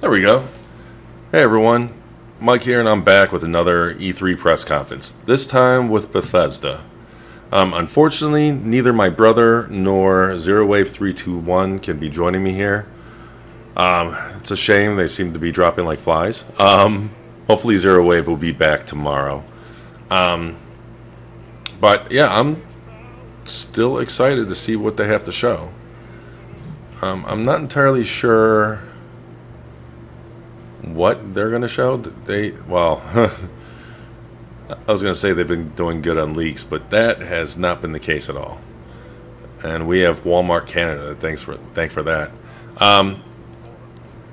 There we go. Hey everyone, Mike here, and I'm back with another E3 press conference. This time with Bethesda. Unfortunately, neither my brother nor Zero Wave 321 can be joining me here. It's a shame. They seem to be dropping like flies. Hopefully Zero Wave will be back tomorrow. But yeah, I'm still excited to see what they have to show. I'm not entirely sure what they're going to show. Well, I was going to say they've been doing good on leaks, but that has not been the case at all. And we have Walmart Canada. Thanks for that.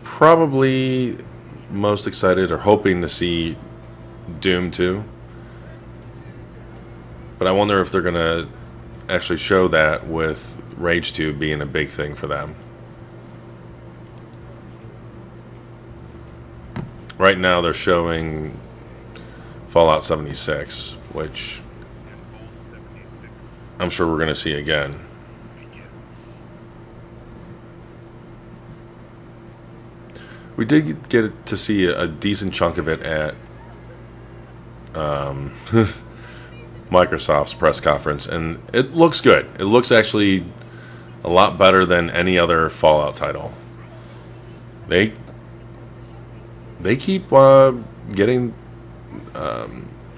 Probably most excited or hoping to see Doom 2. But I wonder if they're going to actually show that with Rage 2 being a big thing for them. Right now they're showing Fallout 76, which I'm sure we're going to see again. We did get to see a decent chunk of it at Microsoft's press conference, and it looks good. It looks actually a lot better than any other Fallout title. They keep getting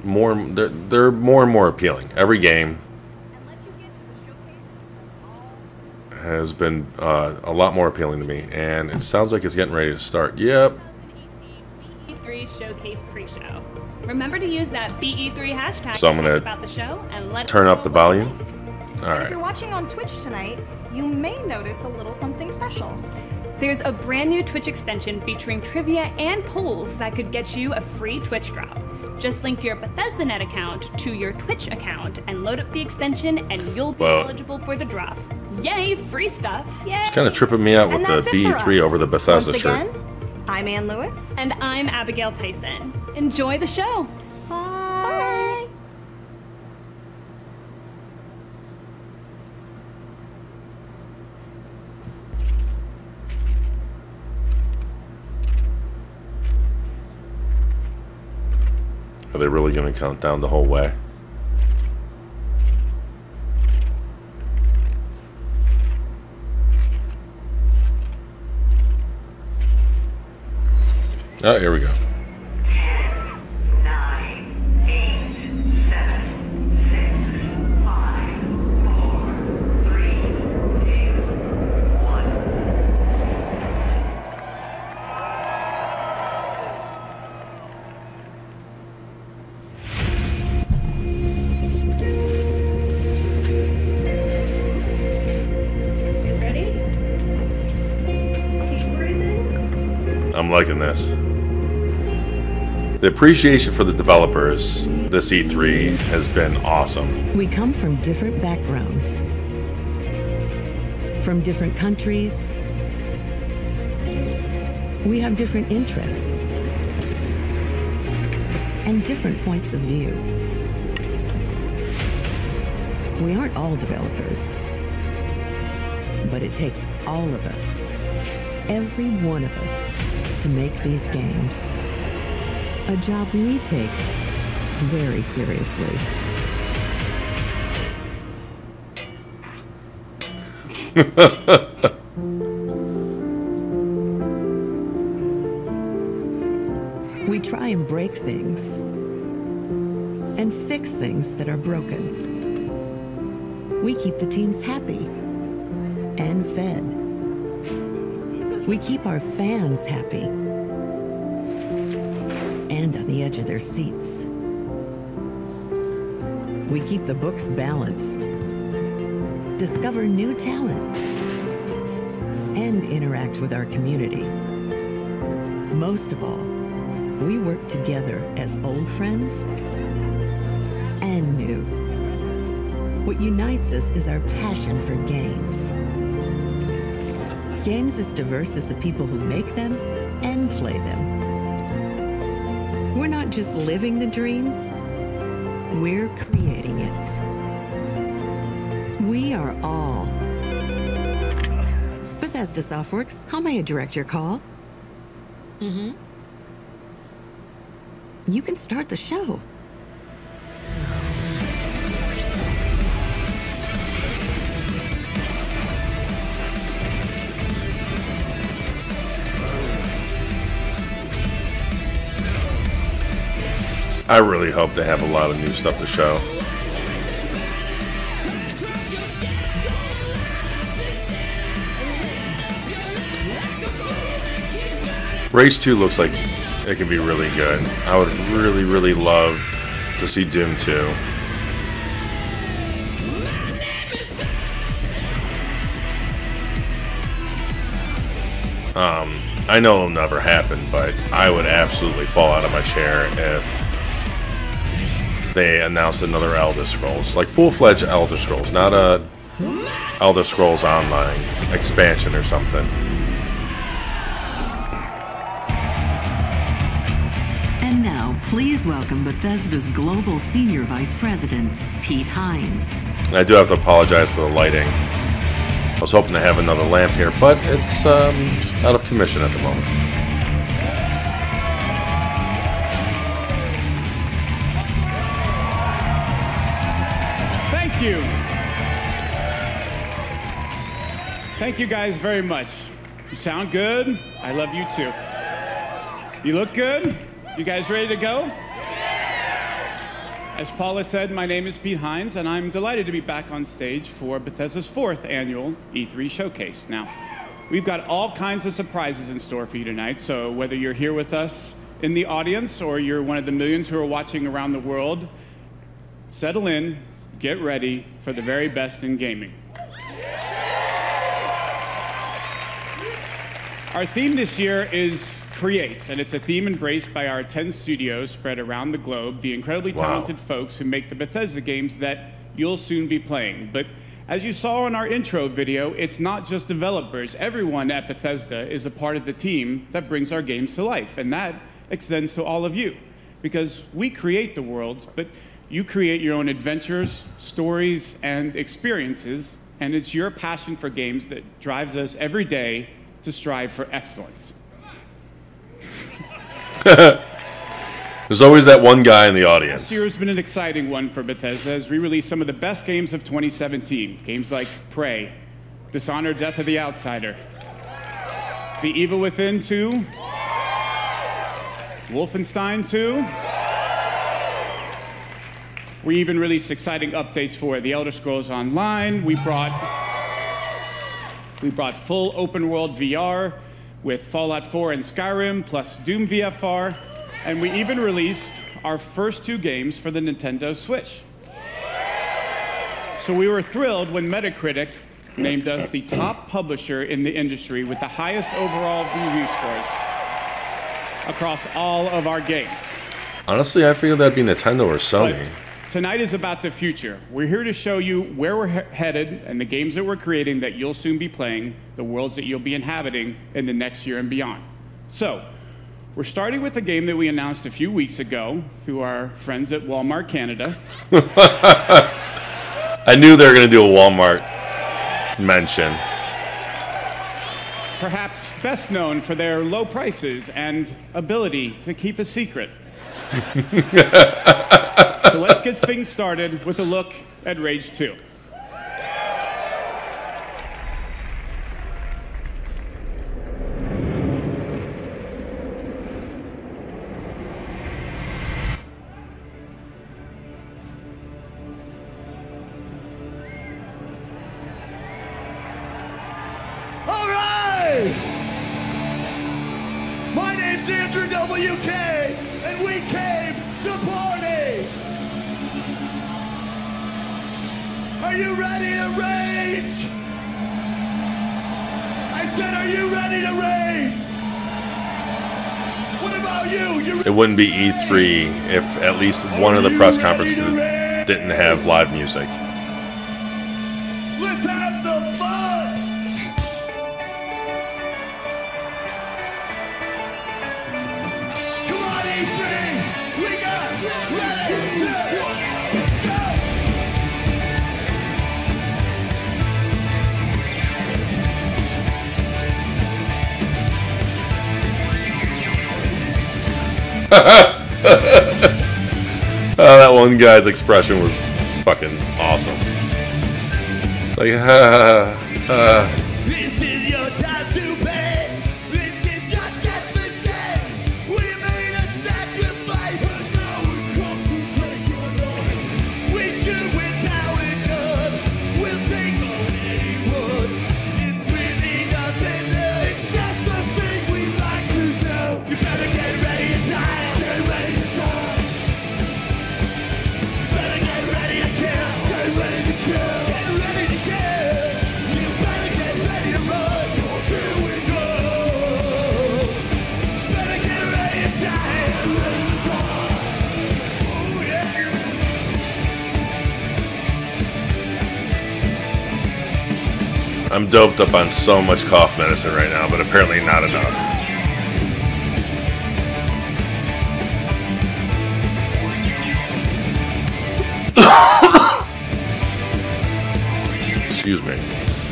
more. They're more and more appealing. Every game has been a lot more appealing to me, and it sounds like it's getting ready to start. Yep. E3 Showcase pre-show. Remember to use that BE3 hashtag so I'm gonna about the show and let turn up the volume. All right. If you're watching on Twitch tonight, you may notice a little something special. There's a brand new Twitch extension featuring trivia and polls that could get you a free Twitch drop. Just link your Bethesda Net account to your Twitch account and load up the extension, and you'll be eligible for the drop. Yay, free stuff! Yay. It's kind of tripping me out with the BE3 over the Bethesda Once shirt. again, I'm Ann Lewis. And I'm Abigail Tyson. Enjoy the show! Bye! Are they really going to count down the whole way? Oh, here we go. 10, 9, 8, 7, 6, 5, 4, 3, 2, 1. Ready? Keep breathing. I'm liking this. The appreciation for the developers this E3 has been awesome. We come from different backgrounds, from different countries. We have different interests and different points of view. We aren't all developers, but it takes all of us, every one of us, to make these games. A job we take very seriously. We try and break things and fix things that are broken. We keep the teams happy and fed. We keep our fans happy and on the edge of their seats. We keep the books balanced, discover new talent, and interact with our community. Most of all, we work together as old friends and new. What unites us is our passion for games. Games as diverse as the people who make them and play them. We're not just living the dream, we're creating it. We are all. Bethesda Softworks, how may I direct your call? You can start the show. I really hope they have a lot of new stuff to show. Race 2 looks like it can be really good. I would really, really love to see Doom 2. I know it'll never happen, but I would absolutely fall out of my chair if they announced another Elder Scrolls. Like full-fledged Elder Scrolls, not a Elder Scrolls Online expansion or something. And now, please welcome Bethesda's Global Senior Vice President, Pete Hines. And I do have to apologize for the lighting. I was hoping to have another lamp here, but it's out of commission at the moment. Thank you. Thank you guys very much. You sound good. I love you too. You look good. You guys ready to go? As Paula said, my name is Pete Hines, and I'm delighted to be back on stage for Bethesda's 4th annual E3 Showcase. Now, we've got all kinds of surprises in store for you tonight, so whether you're here with us in the audience or you're one of the millions who are watching around the world, settle in, get ready for the very best in gaming. Our theme this year is Create, and it's a theme embraced by our 10 studios spread around the globe, the incredibly talented folks who make the Bethesda games that you'll soon be playing. But as you saw in our intro video, it's not just developers. Everyone at Bethesda is a part of the team that brings our games to life, and that extends to all of you, because we create the worlds, but you create your own adventures, stories, and experiences, and it's your passion for games that drives us every day to strive for excellence. There's always that one guy in the audience. This year has been an exciting one for Bethesda as we released some of the best games of 2017. Games like Prey, Dishonored: Death of the Outsider, The Evil Within 2, Wolfenstein 2. We even released exciting updates for The Elder Scrolls Online. We brought full open world VR with Fallout 4 and Skyrim, plus Doom VFR, and we even released our first 2 games for the Nintendo Switch. So we were thrilled when Metacritic named us the top publisher in the industry with the highest overall review scores across all of our games. Honestly, I figured that'd be Nintendo or Sony. But tonight is about the future. We're here to show you where we're headed and the games that we're creating that you'll soon be playing, the worlds that you'll be inhabiting in the next year and beyond. So, we're starting with a game that we announced a few weeks ago through our friends at Walmart Canada. I knew they were going to do a Walmart mention. Perhaps best known for their low prices and ability to keep a secret. So let's get things started with a look at Rage 2. All right! My name's Andrew WK, and we came to party! Are you ready to rage? I said, are you ready to rage? What about you? It wouldn't be E3 if at least one of the press conferences didn't have live music. Let's have some fun! Come on, E3! We got ready to go! That one guy's expression was fucking awesome. It's like, This is your time to pay. This is your judgment. We made a sacrifice, but now we come to take your life. We shoot without a gun. We'll take on anyone. It's really nothing new. It's just a thing we like to do. You better get ready to die. Get ready to die. Better get ready to kill. Get ready to kill. Get ready to kill. You better get ready to run. 'Cause here we go. Better get ready to die. Get ready to die. Oh yeah. I'm doped up on so much cough medicine right now, but apparently not enough. Excuse me.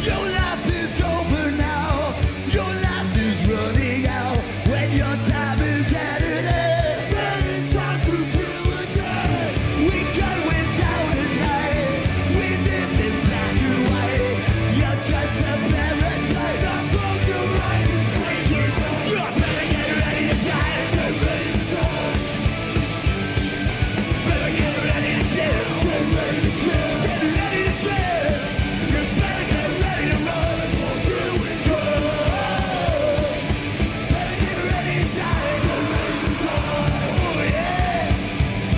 Your life is over now. Your life is running out. When your time is at an end, then it's time to kill again. We got without a night. We live in black and white. You're just a parasite. Now close your eyes and say goodnight. You better get ready to die. Get ready to die. Better get ready to kill. Get ready to kill. Get ready to kill. You better get ready to run. 'Cause here we go. Better get ready to die. Get ready to die. Oh yeah.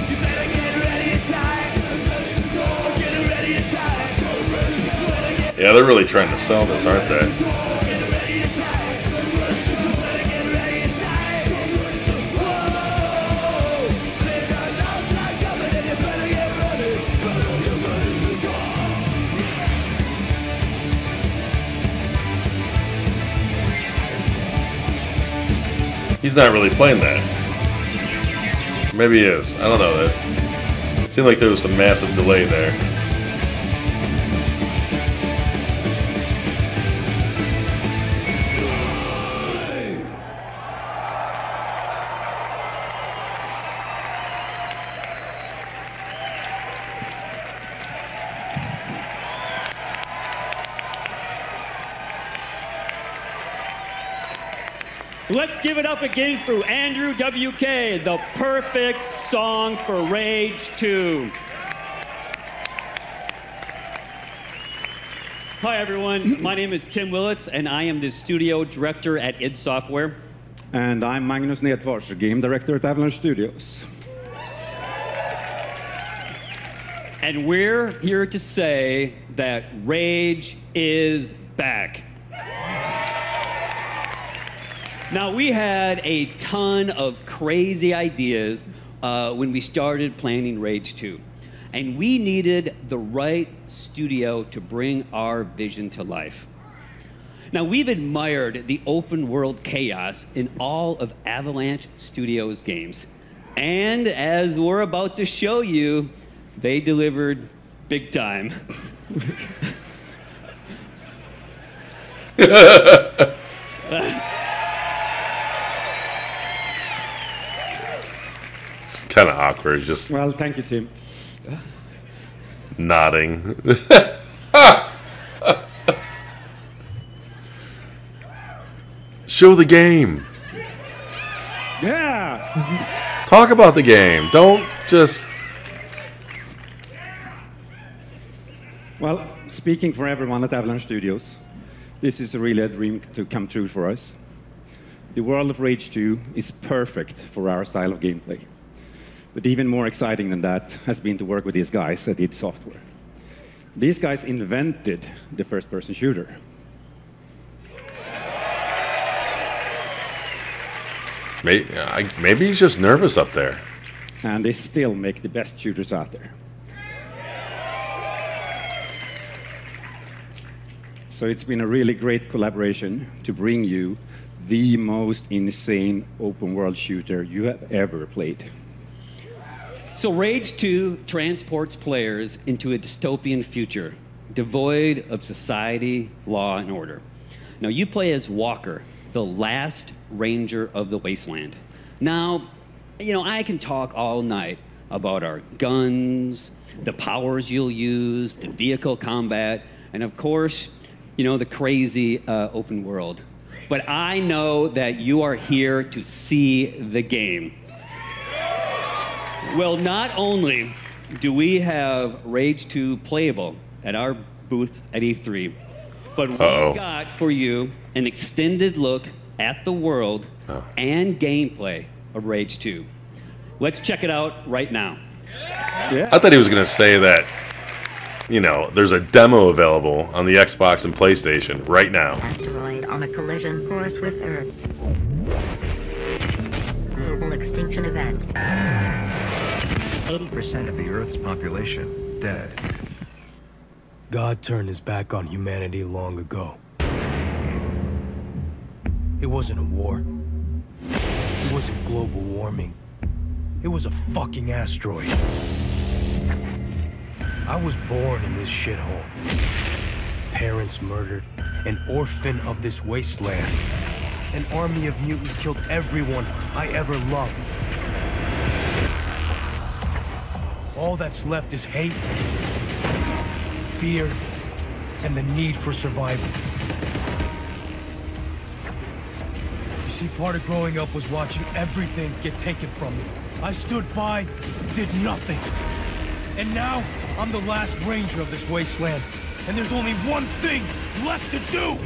You better get ready to die. Get ready to die. Get ready to die. Get ready to die. Yeah, they're really trying to sell this, aren't they? Get ready to die. Get ready to die. Better get ready to die. Whoa. There's a long time coming and you better get ready. Better get ready to die. He's not really playing that. Maybe he is. I don't know. That seemed like there was some massive delay there. Let's give it up again for Andrew WK, the perfect song for Rage 2. Hi everyone, my name is Tim Willits and I am the studio director at id Software. And I'm Magnus Nedfors, game director at Avalanche Studios. And we're here to say that Rage is back. Now, we had a ton of crazy ideas when we started planning Rage 2. And we needed the right studio to bring our vision to life. Now, we've admired the open world chaos in all of Avalanche Studios games. And as we're about to show you, they delivered big time. It's kind of awkward, just Well, thank you, Tim. nodding. Show the game. Yeah! Talk about the game. Don't just... Well, speaking for everyone at Avalanche Studios, this is really a dream to come true for us. The world of Rage 2 is perfect for our style of gameplay. But even more exciting than that has been to work with these guys at id Software. These guys invented the first-person shooter. Maybe he's just nervous up there. And they still make the best shooters out there. So it's been a really great collaboration to bring you the most insane open world shooter you have ever played. So Rage 2 transports players into a dystopian future, devoid of society, law, and order. Now, you play as Walker, the last ranger of the wasteland. Now, You know, I can talk all night about our guns, the powers you'll use, the vehicle combat, and of course, you know, the crazy open world. But I know that you are here to see the game. Well, not only do we have Rage 2 playable at our booth at E3, but we've got for you an extended look at the world and gameplay of Rage 2. Let's check it out right now. Yeah. I thought he was going to say that, you know, there's a demo available on the Xbox and PlayStation right now. Asteroid on a collision course with Earth. Global extinction event. 80% of the Earth's population dead. God turned his back on humanity long ago. It wasn't a war. It wasn't global warming. It was a fucking asteroid. I was born in this shithole. Parents murdered, an orphan of this wasteland. An army of mutants killed everyone I ever loved. All that's left is hate, fear, and the need for survival. You see, part of growing up was watching everything get taken from me. I stood by, did nothing. And now, I'm the last ranger of this wasteland, and there's only one thing left to do!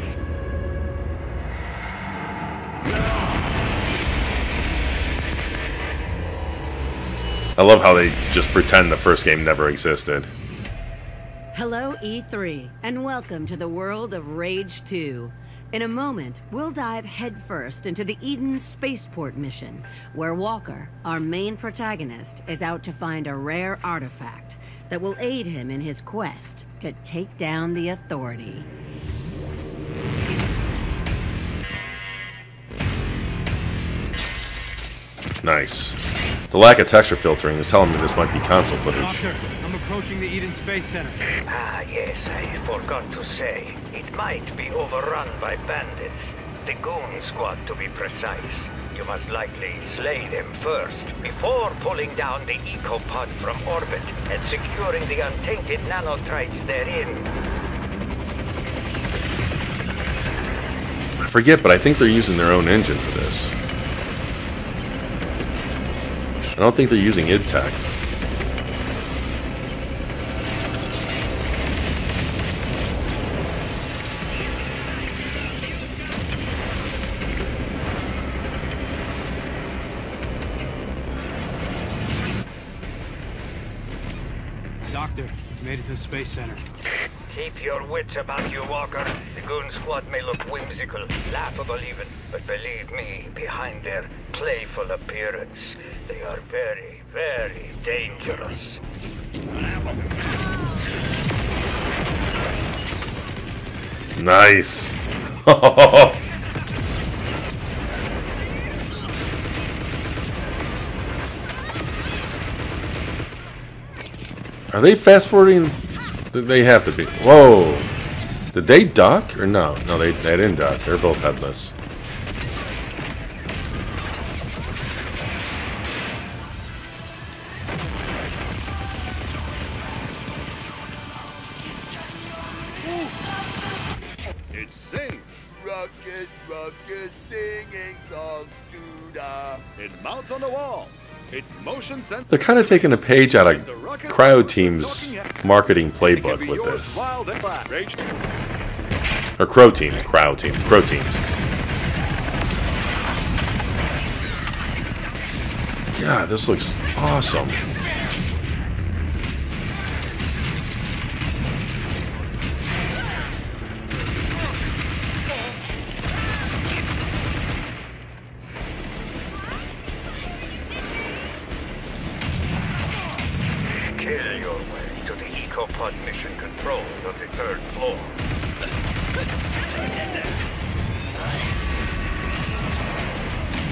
I love how they just pretend the first game never existed. Hello, E3, and welcome to the world of Rage 2. In a moment, we'll dive headfirst into the Eden Spaceport mission, where Walker, our main protagonist, is out to find a rare artifact that will aid him in his quest to take down the Authority. Nice. The lack of texture filtering is telling me this might be console footage. Doctor, I'm approaching the Eden Space Center. Ah, yes, I forgot to say. It might be overrun by bandits. The Goon Squad, to be precise. You must likely slay them first, before pulling down the ecopod from orbit and securing the untainted nanotrites therein. I forget, but I think they're using their own engine for this. I don't think they're using id Tech. Doctor, we made it to the Space Center. Keep your wits about you, Walker. The Goon Squad may look whimsical, laughable even, but believe me, behind their playful appearance, they are very, very dangerous. Nice. Are they fast forwarding? They have to be. Whoa. Did they duck or no? No, they didn't duck. They're both headless. It sings. Rocket, rocket, singing songs to the... It mounts on the wall. It's motion sensor. They're kind of taking a page out of Cryo Team's marketing playbook with this. Or Crow Teams, Cryo Team, Crow Teams. God, this looks awesome. Kill your way to the ecopod mission control of the 3rd floor.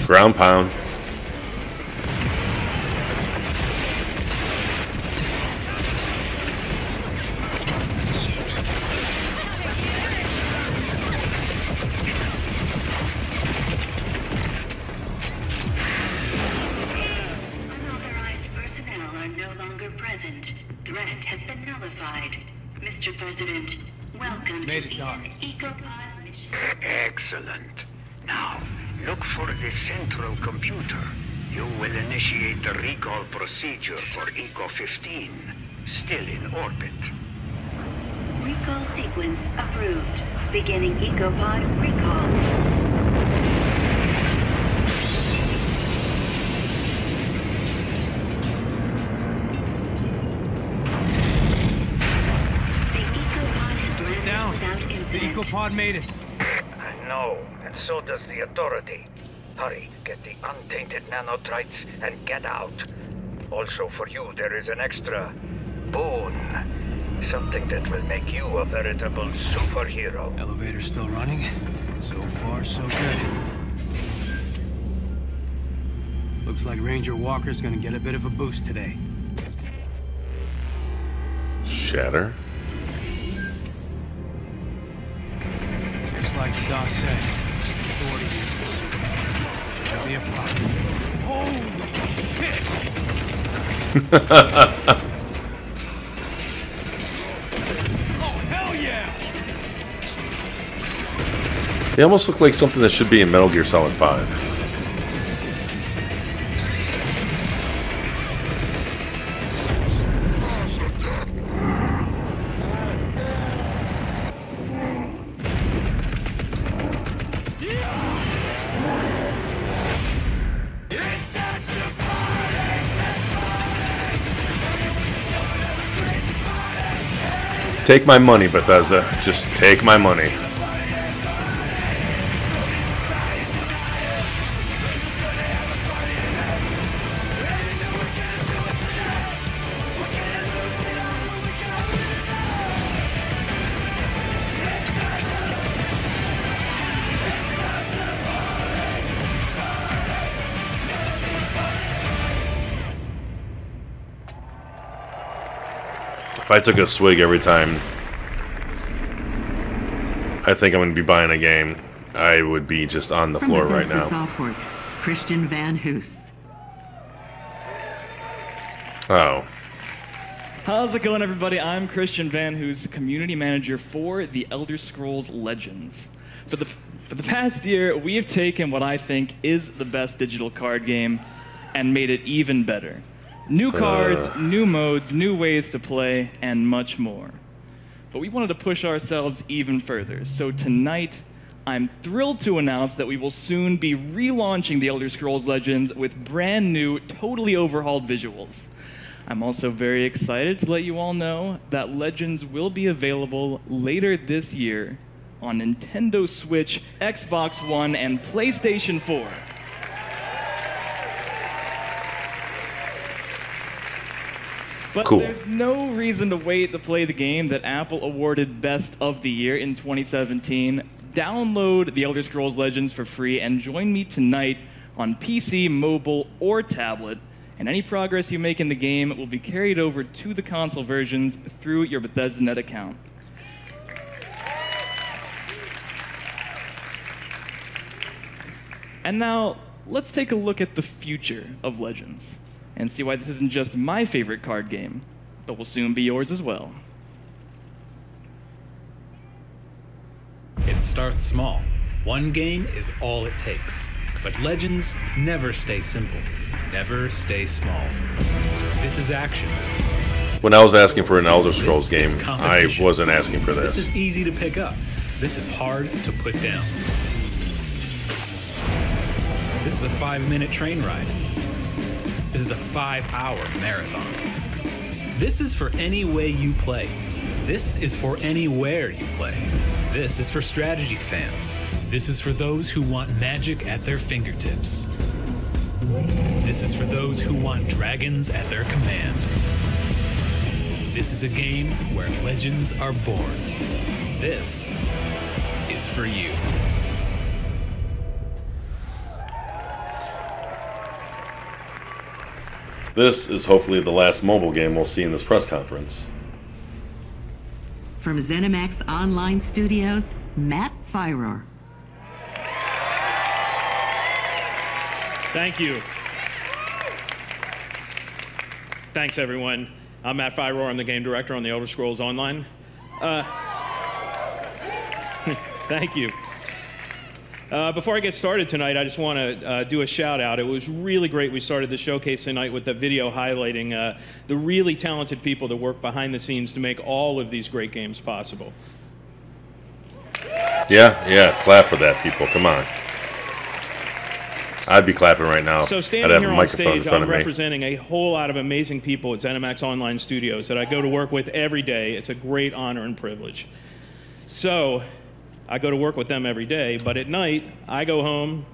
Ground pound. Made it, Doc. Excellent. Now, look for the central computer. You will initiate the recall procedure for Eco-15, still in orbit. Recall sequence approved. Beginning EcoPod recall. The EcoPod made it. I know, and so does the Authority. Hurry, get the untainted nanotrites and get out. Also for you, there is an extra boon. Something that will make you a veritable superhero. Elevator's still running. So far, so good. Looks like Ranger Walker's gonna get a bit of a boost today. Shatter. Just like the doc said, Authority units. Should be a problem. Holy shit! Oh, hell yeah! They almost look like something that should be in Metal Gear Solid 5. Take my money, Bethesda. Just take my money. If I took a swig every time I think I'm going to be buying a game, I would be just on the floor right now. Softworks, Christian Van Hoos. Oh. How's it going, everybody? I'm Christian Van Hoos, community manager for The Elder Scrolls Legends. For the past year, we have taken what I think is the best digital card game and made it even better. New cards, new modes, new ways to play, and much more. But we wanted to push ourselves even further. So tonight, I'm thrilled to announce that we will soon be relaunching The Elder Scrolls Legends with brand new, totally overhauled visuals. I'm also very excited to let you all know that Legends will be available later this year on Nintendo Switch, Xbox One, and PlayStation 4. But cool. There's no reason to wait to play the game that Apple awarded Best of the Year in 2017. Download The Elder Scrolls Legends for free and join me tonight on PC, mobile, or tablet. And any progress you make in the game will be carried over to the console versions through your Bethesda Net account. And now, let's take a look at the future of Legends and see why this isn't just my favorite card game, but will soon be yours as well. It starts small. One game is all it takes. But Legends never stay simple. Never stay small. This is action. When I was asking for an Elder Scrolls game, I wasn't asking for this. This is easy to pick up. This is hard to put down. This is a 5-minute train ride. This is a 5-hour marathon. This is for any way you play. This is for anywhere you play. This is for strategy fans. This is for those who want magic at their fingertips. This is for those who want dragons at their command. This is a game where legends are born. This is for you. This is hopefully the last mobile game we'll see in this press conference. From ZeniMax Online Studios, Matt Firor. Thank you. Thanks, everyone. I'm Matt Firor. I'm the game director on The Elder Scrolls Online. Thank you. Before I get started tonight, I just want to do a shout out. It was really great. We started the showcase tonight with the video highlighting the really talented people that work behind the scenes to make all of these great games possible. Yeah, clap for that, people. Come on. I'd be clapping right now. So I'd standing have here a on microphone in stage, front I'm of me. representing a whole lot of amazing people at ZeniMax Online Studios that I go to work with every day. It's a great honor and privilege. So I go to work with them every day, but at night, I go home,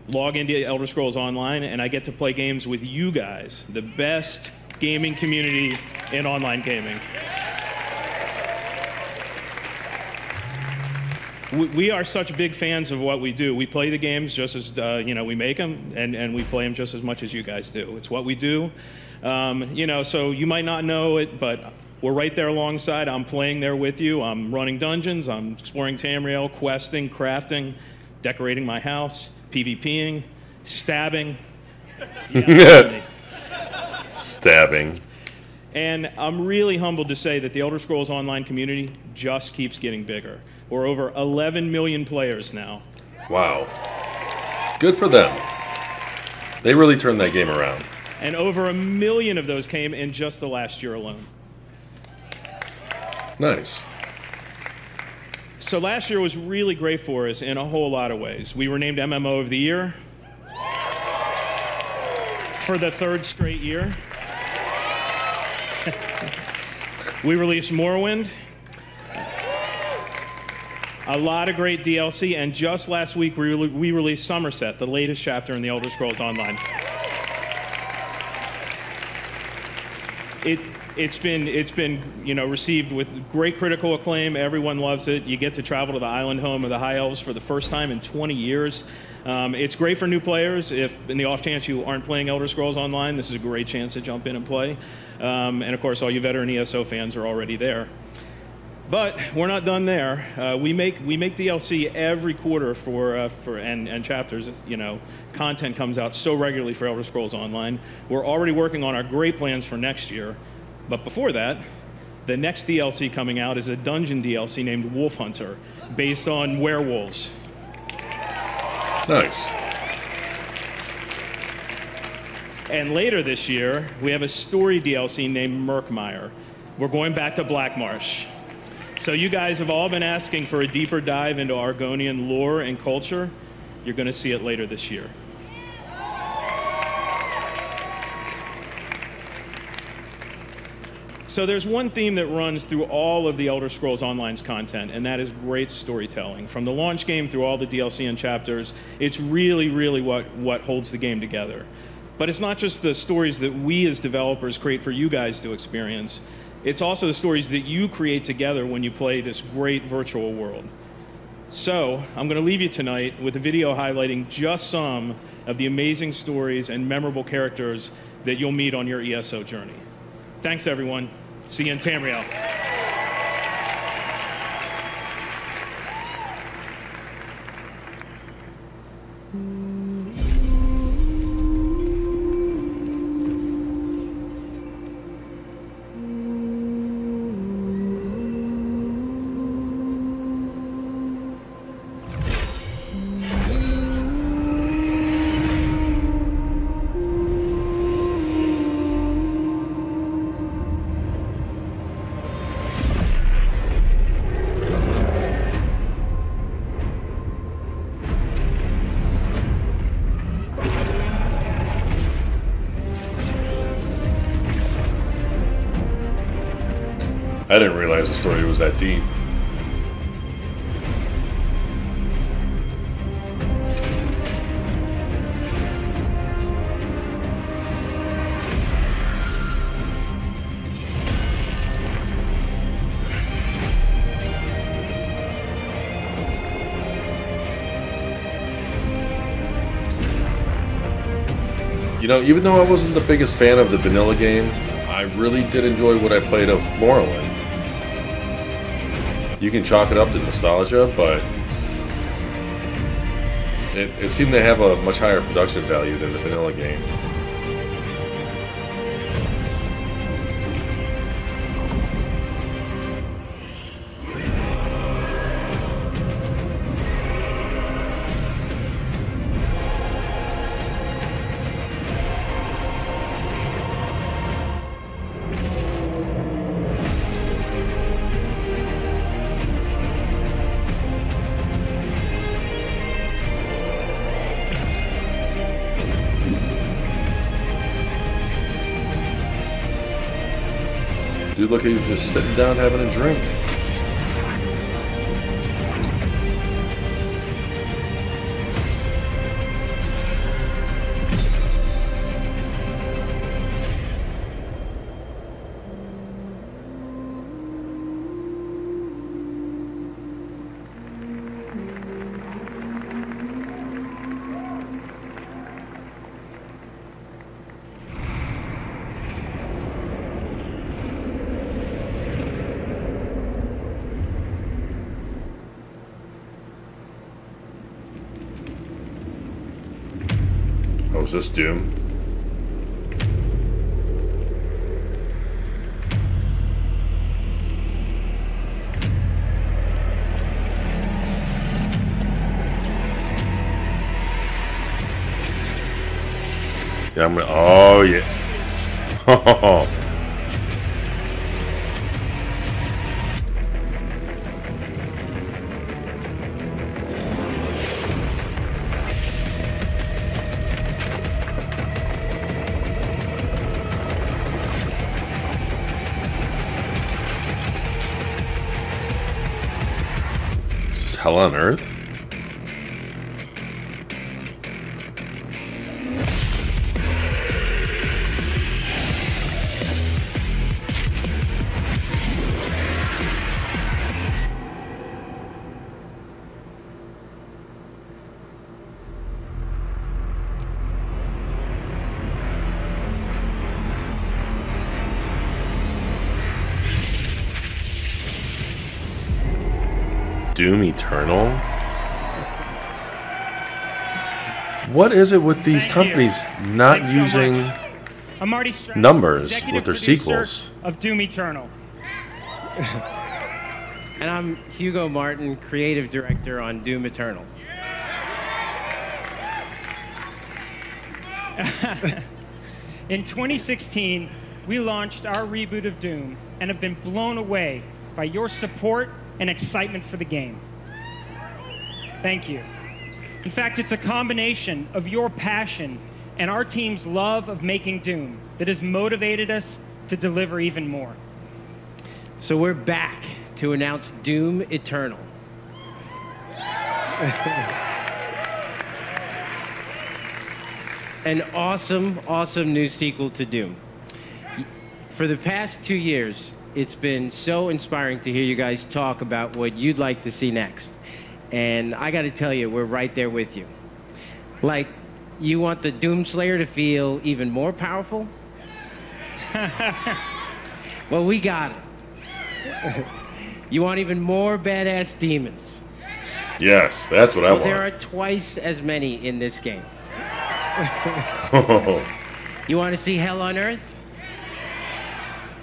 log into Elder Scrolls Online, and I get to play games with you guys, the best gaming community in online gaming. We are such big fans of what we do. We play the games just as, we make them, and we play them just as much as you guys do. It's what we do. So you might not know it, but we're right there alongside. I'm playing there with you. I'm running dungeons. I'm exploring Tamriel, questing, crafting, decorating my house, PvPing, stabbing. Stabbing. And I'm really humbled to say that the Elder Scrolls Online community just keeps getting bigger. We're over 11 million players now. Wow. Good for them. They really turned that game around. And over 1 million of those came in just the last year alone. Nice. So last year was really great for us in a whole lot of ways. We were named MMO of the Year for the 3rd straight year. We released Morrowind. A lot of great DLC, and just last week we released Somerset, the latest chapter in the Elder Scrolls Online. It's been received with great critical acclaim. Everyone loves it. You get to travel to the island home of the High Elves for the first time in 20 years. It's great for new players. If in the off chance you aren't playing Elder Scrolls Online, this is a great chance to jump in and play. And of course, all you veteran ESO fans are already there. But we're not done there. We make DLC every quarter and chapters. Content comes out so regularly for Elder Scrolls Online. We're already working on our great plans for next year. But before that, the next DLC coming out is a dungeon DLC named Wolf Hunter, based on werewolves. Nice. And later this year, we have a story DLC named Murkmire. We're going back to Blackmarsh. So you guys have all been asking for a deeper dive into Argonian lore and culture. You're going to see it later this year. So there's one theme that runs through all of the Elder Scrolls Online's content, and that is great storytelling. From the launch game through all the DLC and chapters, it's really, really what holds the game together. But it's not just the stories that we as developers create for you guys to experience. It's also the stories that you create together when you play this great virtual world. So I'm going to leave you tonight with a video highlighting just some of the amazing stories and memorable characters that you'll meet on your ESO journey. Thanks, everyone. See you in Tamriel. I didn't realize the story was that deep. Even though I wasn't the biggest fan of the vanilla game, I really did enjoy what I played of Morrowind. You can chalk it up to nostalgia, but it seemed to have a much higher production value than the vanilla game. Dude, look, he's just sitting down having a drink. Oh, is this Doom? Yeah, I'm gonna. Oh, yeah. Is this hell on Earth? Doom Eternal? What is it with these companies not using I'm Marty Stroud, numbers executive with their producer sequels? of Doom Eternal. And I'm Hugo Martin, creative director on Doom Eternal. In 2016, we launched our reboot of Doom and have been blown away by your support and excitement for the game. Thank you. In fact, it's a combination of your passion and our team's love of making Doom that has motivated us to deliver even more. So we're back to announce Doom Eternal. An awesome, awesome new sequel to Doom. For the past 2 years, it's been so inspiring to hear you guys talk about what you'd like to see next. And I gotta tell you, we're right there with you. Like, you want the Doomslayer to feel even more powerful? Well, we got it. You want even more badass demons? Yes, that's what I Well, want. there are twice as many in this game. You want to see hell on Earth?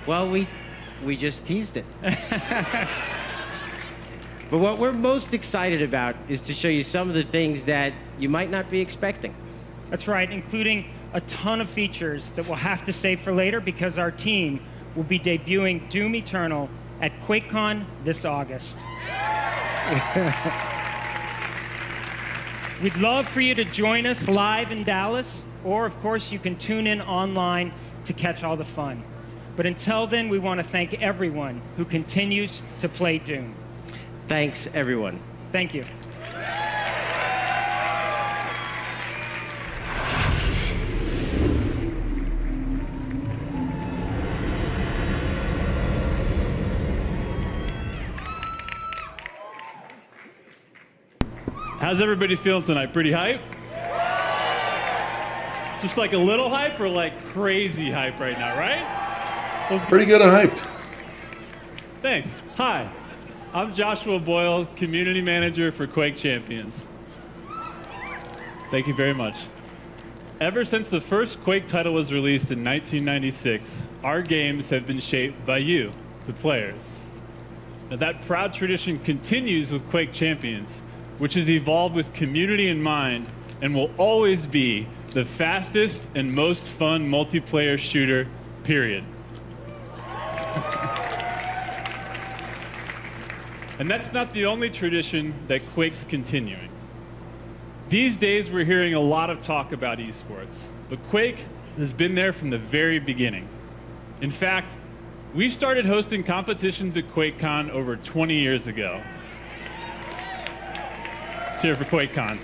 Well, we just teased it. But what we're most excited about is to show you some of the things that you might not be expecting. That's right, including a ton of features that we'll have to save for later because our team will be debuting Doom Eternal at QuakeCon this August. We'd love for you to join us live in Dallas, or of course you can tune in online to catch all the fun. But until then, we want to thank everyone who continues to play Doom. Thanks, everyone. Thank you. How's everybody feeling tonight? Pretty hype? Just like a little hype or like crazy hype right now, right? Pretty good and hyped. Thanks. Hi, I'm Joshua Boyle, Community Manager for Quake Champions. Thank you very much. Ever since the first Quake title was released in 1996, our games have been shaped by you, the players. Now that proud tradition continues with Quake Champions, which has evolved with community in mind and will always be the fastest and most fun multiplayer shooter, period. And that's not the only tradition that Quake's continuing. These days, we're hearing a lot of talk about esports, but Quake has been there from the very beginning. In fact, We started hosting competitions at QuakeCon over 20 years ago. Let's hear for QuakeCon.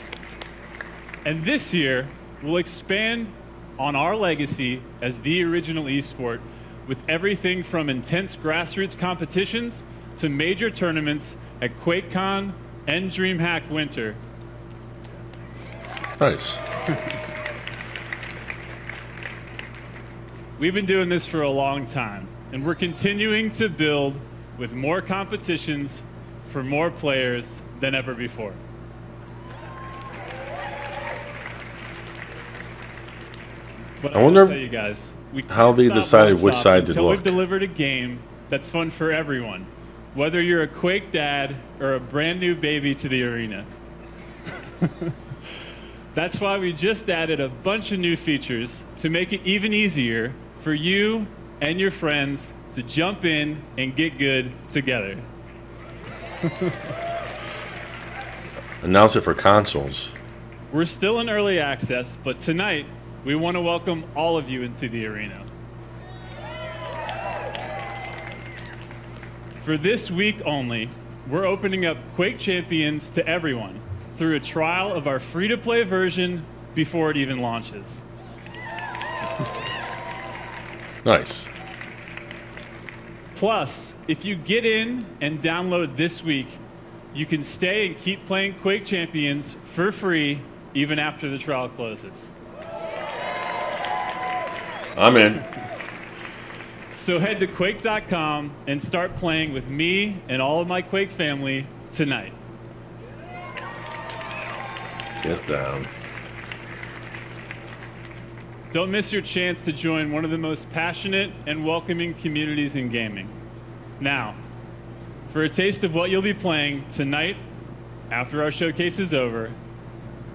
And this year, we'll expand on our legacy as the original esport with everything from intense grassroots competitions to major tournaments at QuakeCon and DreamHack Winter. Nice. We've been doing this for a long time, and we're continuing to build with more competitions for more players than ever before. But I wonder tell you guys, we how they can't decided stop which side to until look. we've delivered a game that's fun for everyone, whether you're a Quake dad or a brand new baby to the arena. That's why we just added a bunch of new features to make it even easier for you and your friends to jump in and get good together. Announce it for consoles. We're still in early access, but tonight we want to welcome all of you into the arena. For this week only, we're opening up Quake Champions to everyone through a trial of our free-to-play version before it even launches. Nice. Plus, if you get in and download this week, you can stay and keep playing Quake Champions for free even after the trial closes. I'm in. So head to Quake.com and start playing with me and all of my Quake family tonight. Get down. Don't miss your chance to join one of the most passionate and welcoming communities in gaming. Now, for a taste of what you'll be playing tonight after our showcase is over,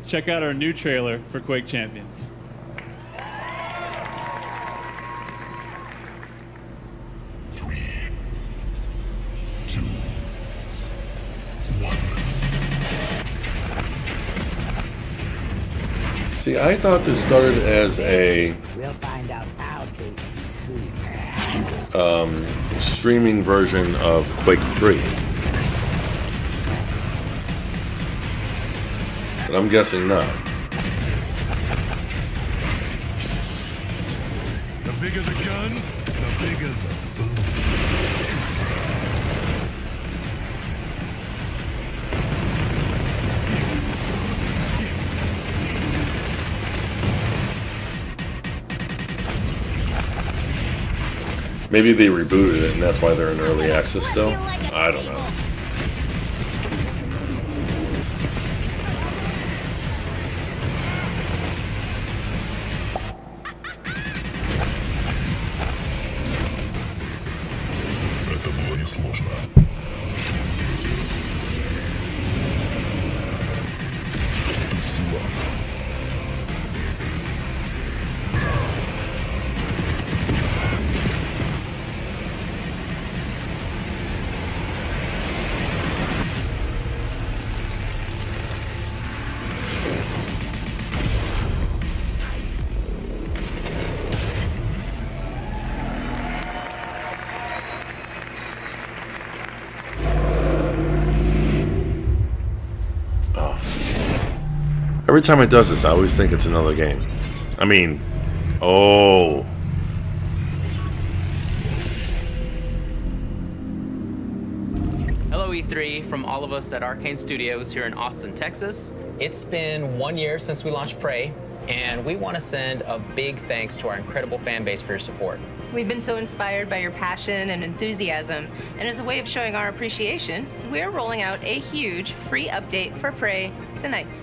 check out our new trailer for Quake Champions. See, I thought this started as a We'll find out how tasty soup. streaming version of Quake 3. But I'm guessing not. The bigger the guns, the bigger the boom. Maybe they rebooted it and that's why they're in early access still. I don't know. Это было несложно. Ты слаб. Every time it does this, I always think it's another game. I mean, oh. Hello E3 from all of us at Arcane Studios here in Austin, Texas. It's been 1 year since we launched Prey, and we want to send a big thanks to our incredible fan base for your support. We've been so inspired by your passion and enthusiasm, and as a way of showing our appreciation, we're rolling out a huge free update for Prey tonight.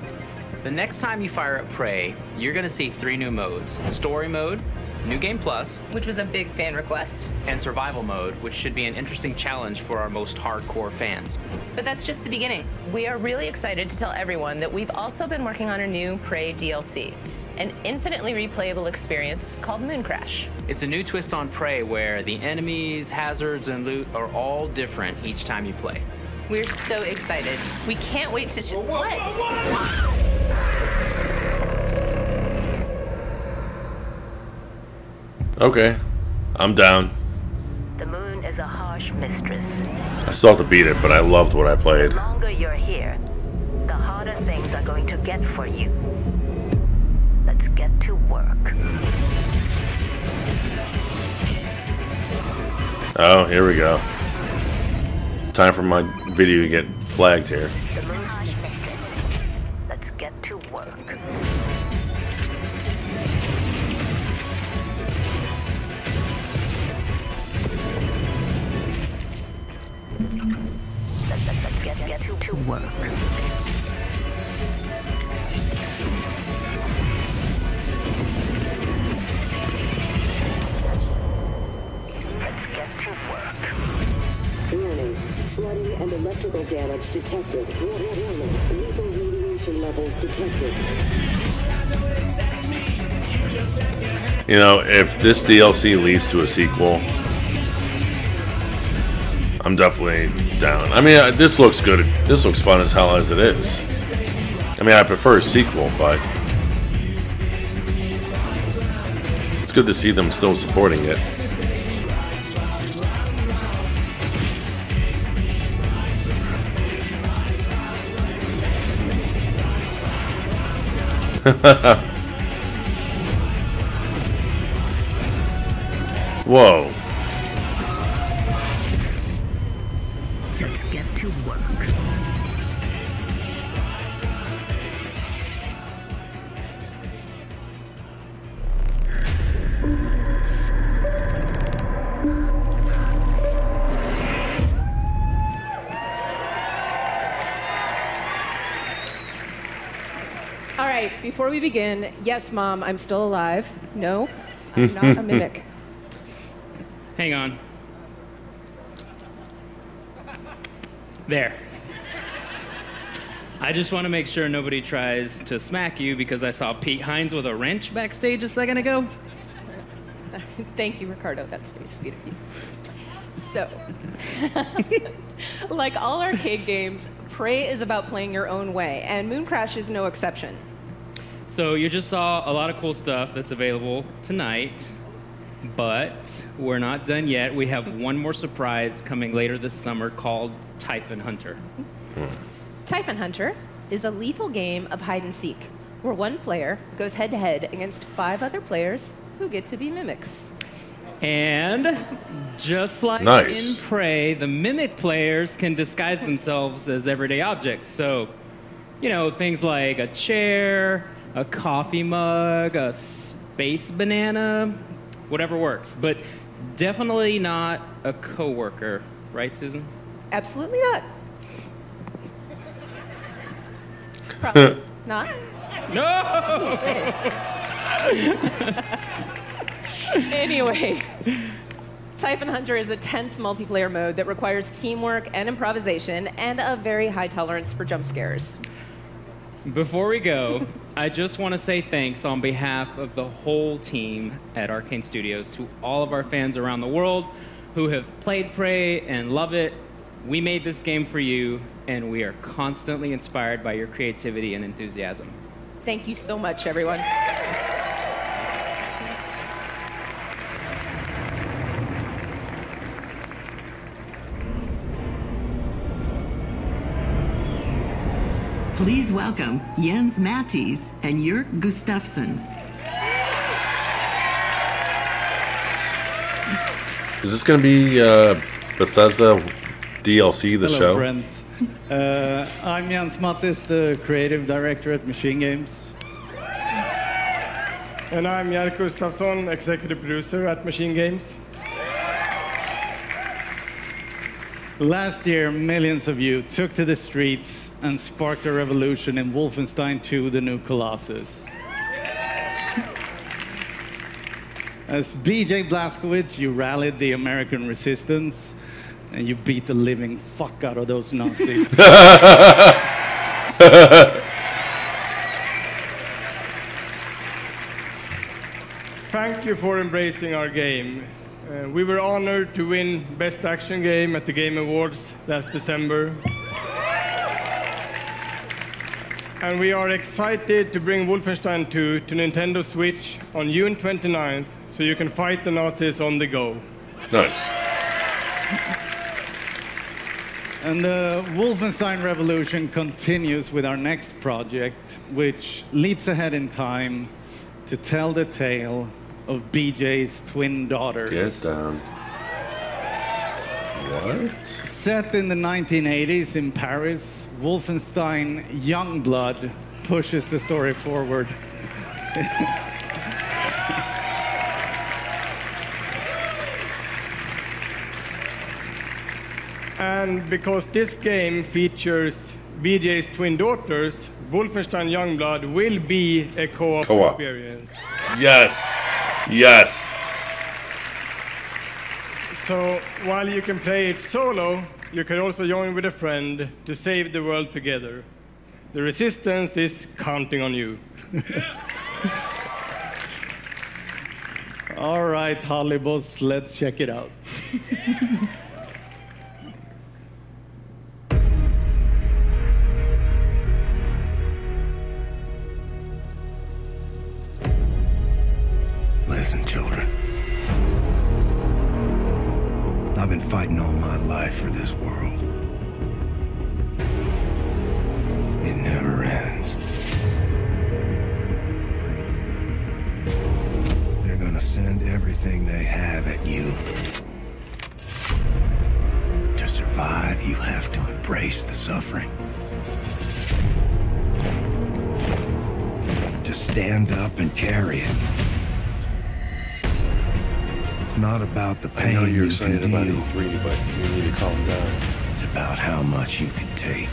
The next time you fire up Prey, you're going to see 3 new modes. Story mode, New Game Plus, which was a big fan request, and Survival mode, which should be an interesting challenge for our most hardcore fans. But that's just the beginning. We are really excited to tell everyone that we've also been working on a new Prey DLC, an infinitely replayable experience called Moon Crash. It's a new twist on Prey where the enemies, hazards, and loot are all different each time you play. We're so excited. We can't wait to What? Okay, I'm down. The moon mistress. I still have to beat it, but I loved what I played. The longer you're here, the harder things are going to get for you. Let's get to work. Oh, here we go. Time for my video to get flagged here. Let's get to work. Let's get to work. Warning. Flooding and electrical damage detected. Warning. Lethal radiation levels detected. You know, if this DLC leads to a sequel, I'm definitely down. I mean, this looks good. This looks fun as hell as it is. I mean, I prefer a sequel, but it's good to see them still supporting it. Whoa. Let's get to work. All right, before we begin, yes, Mom, I'm still alive. No, I'm not a mimic. Hang on. There. I just want to make sure nobody tries to smack you because I saw Pete Hines with a wrench backstage a second ago. Thank you, Ricardo. That's very sweet of you. So, like all arcade games, Prey is about playing your own way, and Mooncrash is no exception. So you just saw a lot of cool stuff that's available tonight, but we're not done yet. We have one more surprise coming later this summer called Typhon Hunter. Typhon Hunter is a lethal game of hide and seek, where one player goes head-to-head against 5 other players who get to be mimics. And just like Nice. in Prey, the mimic players can disguise themselves as everyday objects. So, you know, things like a chair, a coffee mug, a space banana, whatever works. But definitely not a coworker, right, Susan? Absolutely not. Probably not. No! Anyway, Typhon Hunter is a tense multiplayer mode that requires teamwork and improvisation and a very high tolerance for jump scares. Before we go, I just want to say thanks on behalf of the whole team at Arcane Studios to all of our fans around the world who have played Prey and love it. We made this game for you, and we are constantly inspired by your creativity and enthusiasm. Thank you so much, everyone. Please welcome Jens Mattis and Jörg Gustafsson. Is this going to be Bethesda DLC, the Hello, show? friends. I'm Jens Mattis, the creative director at Machine Games. And I'm Jörg Gustafsson, executive producer at Machine Games. Last year, millions of you took to the streets and sparked a revolution in Wolfenstein 2: The New Colossus. As BJ Blazkowicz, you rallied the American resistance, and you beat the living fuck out of those Nazis. Thank you for embracing our game. We were honored to win Best Action Game at the Game Awards last December. And we are excited to bring Wolfenstein 2 to Nintendo Switch on June 29th, so you can fight the Nazis on the go. Nice. And the Wolfenstein revolution continues with our next project, which leaps ahead in time to tell the tale of BJ's twin daughters. Get down. What? Set in the 1980s in Paris, Wolfenstein Youngblood pushes the story forward. And because this game features BJ's twin daughters, Wolfenstein Youngblood will be a co-op experience. Yes. Yes. So while you can play it solo, you can also join with a friend to save the world together. The Resistance is counting on you. All right, Hollybos, let's check it out. Listen, children. I've been fighting all my life for this world. It never ends. They're gonna send everything they have at you. To survive, you have to embrace the suffering. To stand up and carry it. It's not about the pain. I know you're you excited can about deal. E3, but you need to calm down. It's about how much you can take.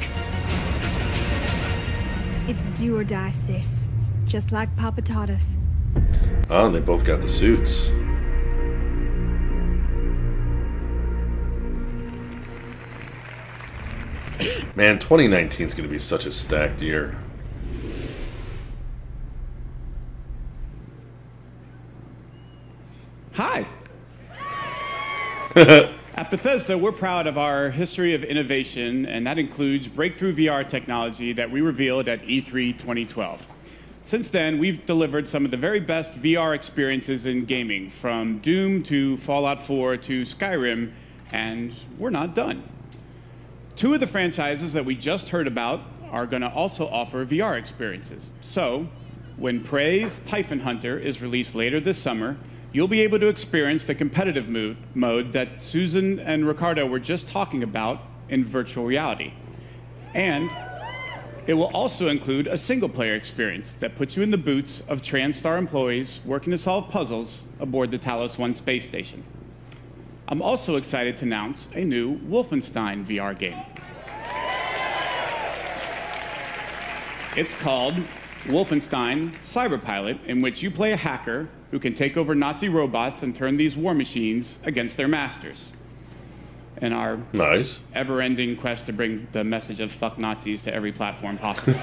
It's do or die, sis. Just like Papa taught us. Oh, they both got the suits. Man, 2019 is going to be such a stacked year. Hi. At Bethesda, we're proud of our history of innovation, and that includes breakthrough VR technology that we revealed at E3 2012. Since then, we've delivered some of the very best VR experiences in gaming, from Doom to Fallout 4 to Skyrim, and we're not done. Two of the franchises that we just heard about are going to also offer VR experiences. So, when Prey's Typhon Hunter is released later this summer, you'll be able to experience the competitive mode that Susan and Ricardo were just talking about in virtual reality. And it will also include a single-player experience that puts you in the boots of TranStar employees working to solve puzzles aboard the Talos 1 space station. I'm also excited to announce a new Wolfenstein VR game. It's called Wolfenstein Cyberpilot, in which you play a hacker who can take over Nazi robots and turn these war machines against their masters. In our ever-ending quest to bring the message of fuck Nazis to every platform possible.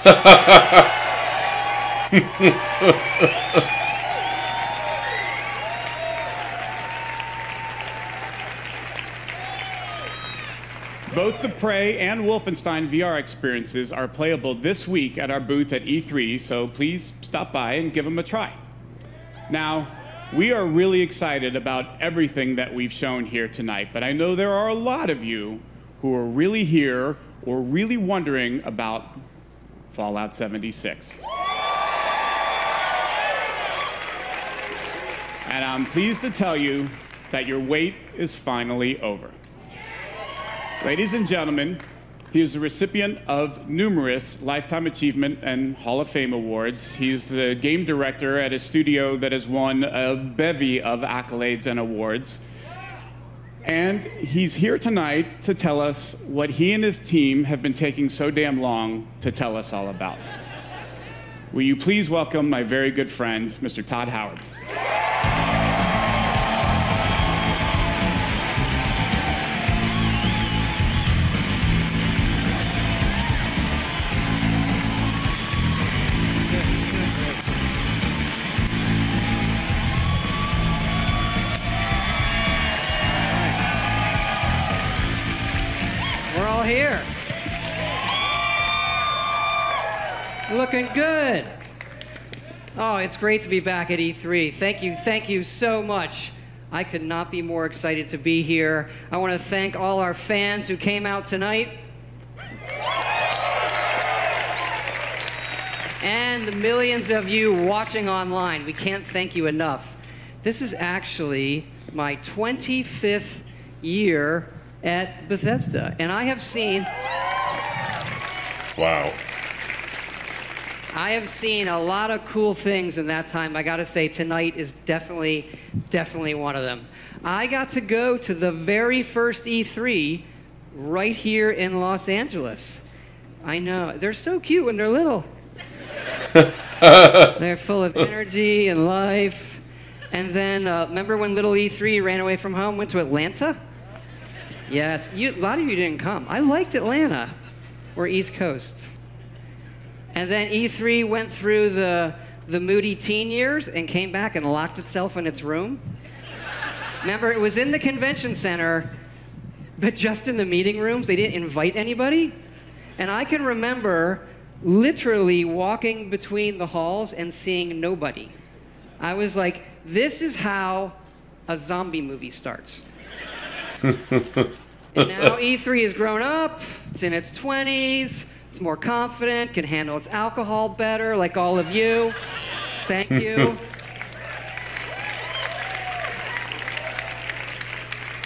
Both the Prey and Wolfenstein VR experiences are playable this week at our booth at E3, so please stop by and give them a try. Now, we are really excited about everything that we've shown here tonight, but I know there are a lot of you who are really here or really wondering about Fallout 76. And I'm pleased to tell you that your wait is finally over. Ladies and gentlemen, he is the recipient of numerous Lifetime Achievement and Hall of Fame awards. He's the game director at a studio that has won a bevy of accolades and awards. And he's here tonight to tell us what he and his team have been taking so damn long to tell us all about. Will you please welcome my very good friend, Mr. Todd Howard. We're all here. Looking good. Oh, it's great to be back at E3. Thank you so much. I could not be more excited to be here. I want to thank all our fans who came out tonight. And the millions of you watching online. We can't thank you enough. This is actually my 25th year at Bethesda, and I have seen... Wow. I have seen a lot of cool things in that time. I gotta say, tonight is definitely one of them. I got to go to the very first E3 right here in Los Angeles. I know, they're so cute when they're little. They're full of energy and life. And then, remember when little E3 ran away from home, went to Atlanta? Yes, a lot of you didn't come. I liked Atlanta. We're East Coast. And then E3 went through the moody teen years and came back and locked itself in its room. Remember, it was in the convention center, but just in the meeting rooms. They didn't invite anybody. And I can remember literally walking between the halls and seeing nobody. I was like, this is how a zombie movie starts. And now E3 has grown up, it's in its 20s, it's more confident, can handle its alcohol better, like all of you. Thank you.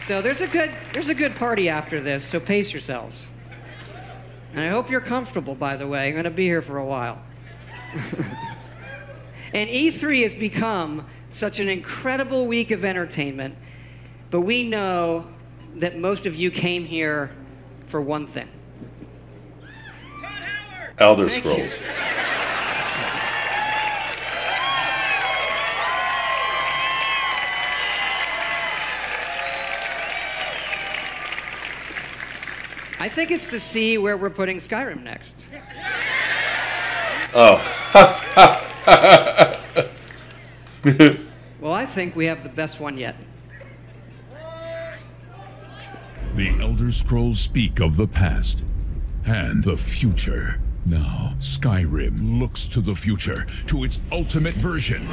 So there's a good party after this, so pace yourselves. And I hope you're comfortable, by the way. I'm going to be here for a while. And E3 has become such an incredible week of entertainment, but we know that most of you came here for one thing. Elder Scrolls. I think it's to see where we're putting Skyrim next. Oh. Well, I think we have the best one yet. The Elder Scrolls speak of the past and the future. Now, Skyrim looks to the future, to its ultimate version.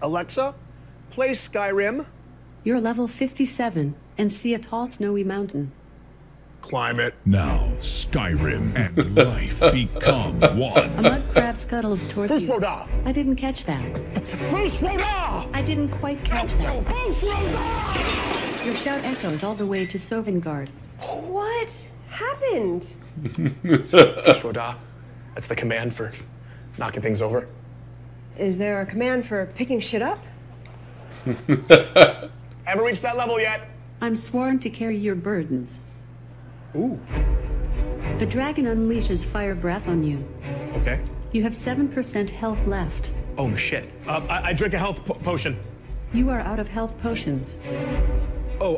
Alexa, play Skyrim. You're level 57 and see a tall snowy mountain. Climb it. Now, Skyrim and life become one. A mud crab scuttles towards First you. Roda. I didn't catch that. First Roda! I didn't quite catch that. First Roda! Your shout echoes all the way to Sovngarde. What happened? First Roda. That's the command for knocking things over. Is there a command for picking shit up? Haven't reached that level yet. I'm sworn to carry your burdens. Ooh. The dragon unleashes fire breath on you. Okay. You have 7% health left. Oh, shit. I drink a health potion. You are out of health potions. How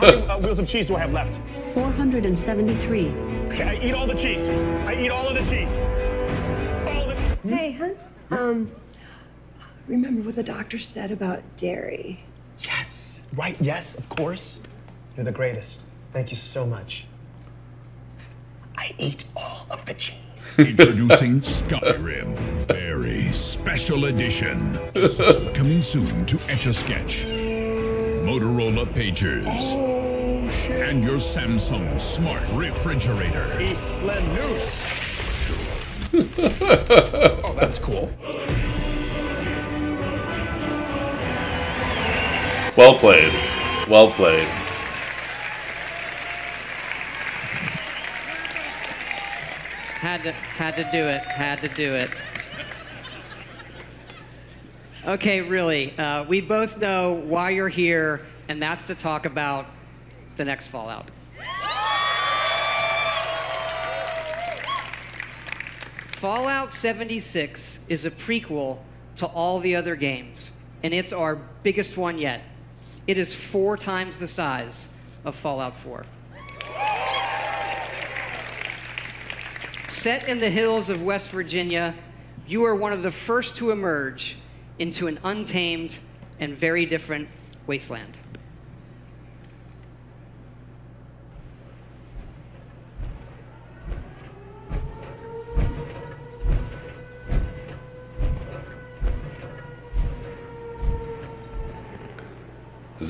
many wheels of cheese do I have left? 473. Okay, I eat all the cheese. I eat all of the cheese. All of it. Hey, hun. Remember what the doctor said about dairy? Yes. Right, yes, of course. You're the greatest. Thank you so much. I eat all of the cheese. Introducing Skyrim, very special edition. Also coming soon to Etch-a-Sketch, Motorola Pagers, Oh, shit. and your Samsung Smart Refrigerator. Isla Noose. Oh, that's cool. Well played. Well played. Had to do it. Had to do it. Okay, really. We both know why you're here, and that's to talk about the next Fallout. Fallout 76 is a prequel to all the other games, and it's our biggest one yet. It is 4 times the size of Fallout 4. Set in the hills of West Virginia, you are one of the first to emerge into an untamed and very different wasteland.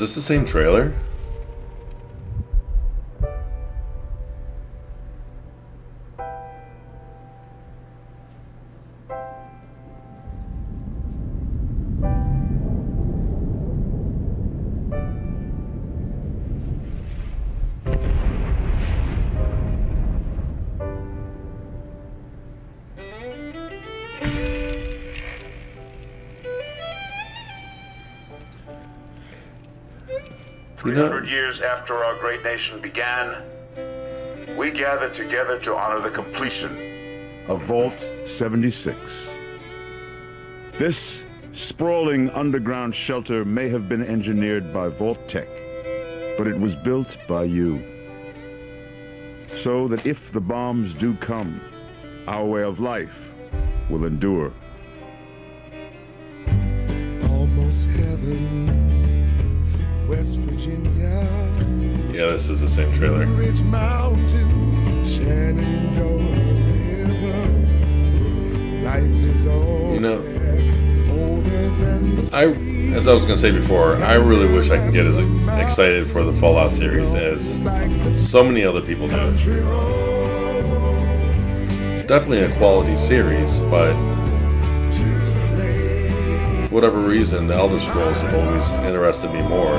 this the same trailer? You know, 300 years after our great nation began, we gathered together to honor the completion of Vault 76. This sprawling underground shelter may have been engineered by Vault Tech, but it was built by you. So that if the bombs do come, our way of life will endure. Almost heaven, West Virginia. Yeah, this is the same trailer. Ridge Mountains, Shenandoah River. Life is over. You know, as I was gonna say before, I really wish I could get as excited for the Fallout series as so many other people do. It's definitely a quality series, but for whatever reason, the Elder Scrolls have always interested me more.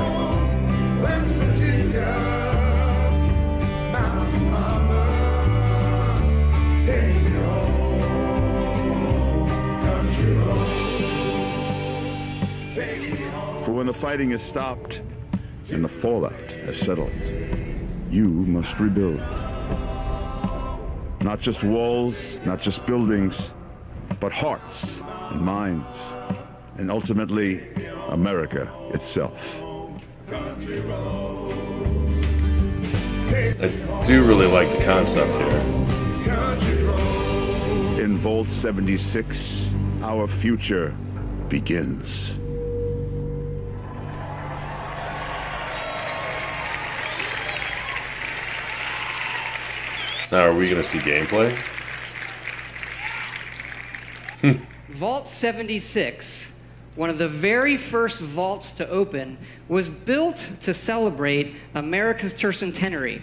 For when the fighting is stopped and the fallout has settled, you must rebuild. Not just walls, not just buildings, but hearts and minds, and ultimately, America itself. I do really like the concept here. In Vault 76, our future begins. Now, are we going to see gameplay? Vault 76, one of the very first vaults to open, was built to celebrate America's tercentenary,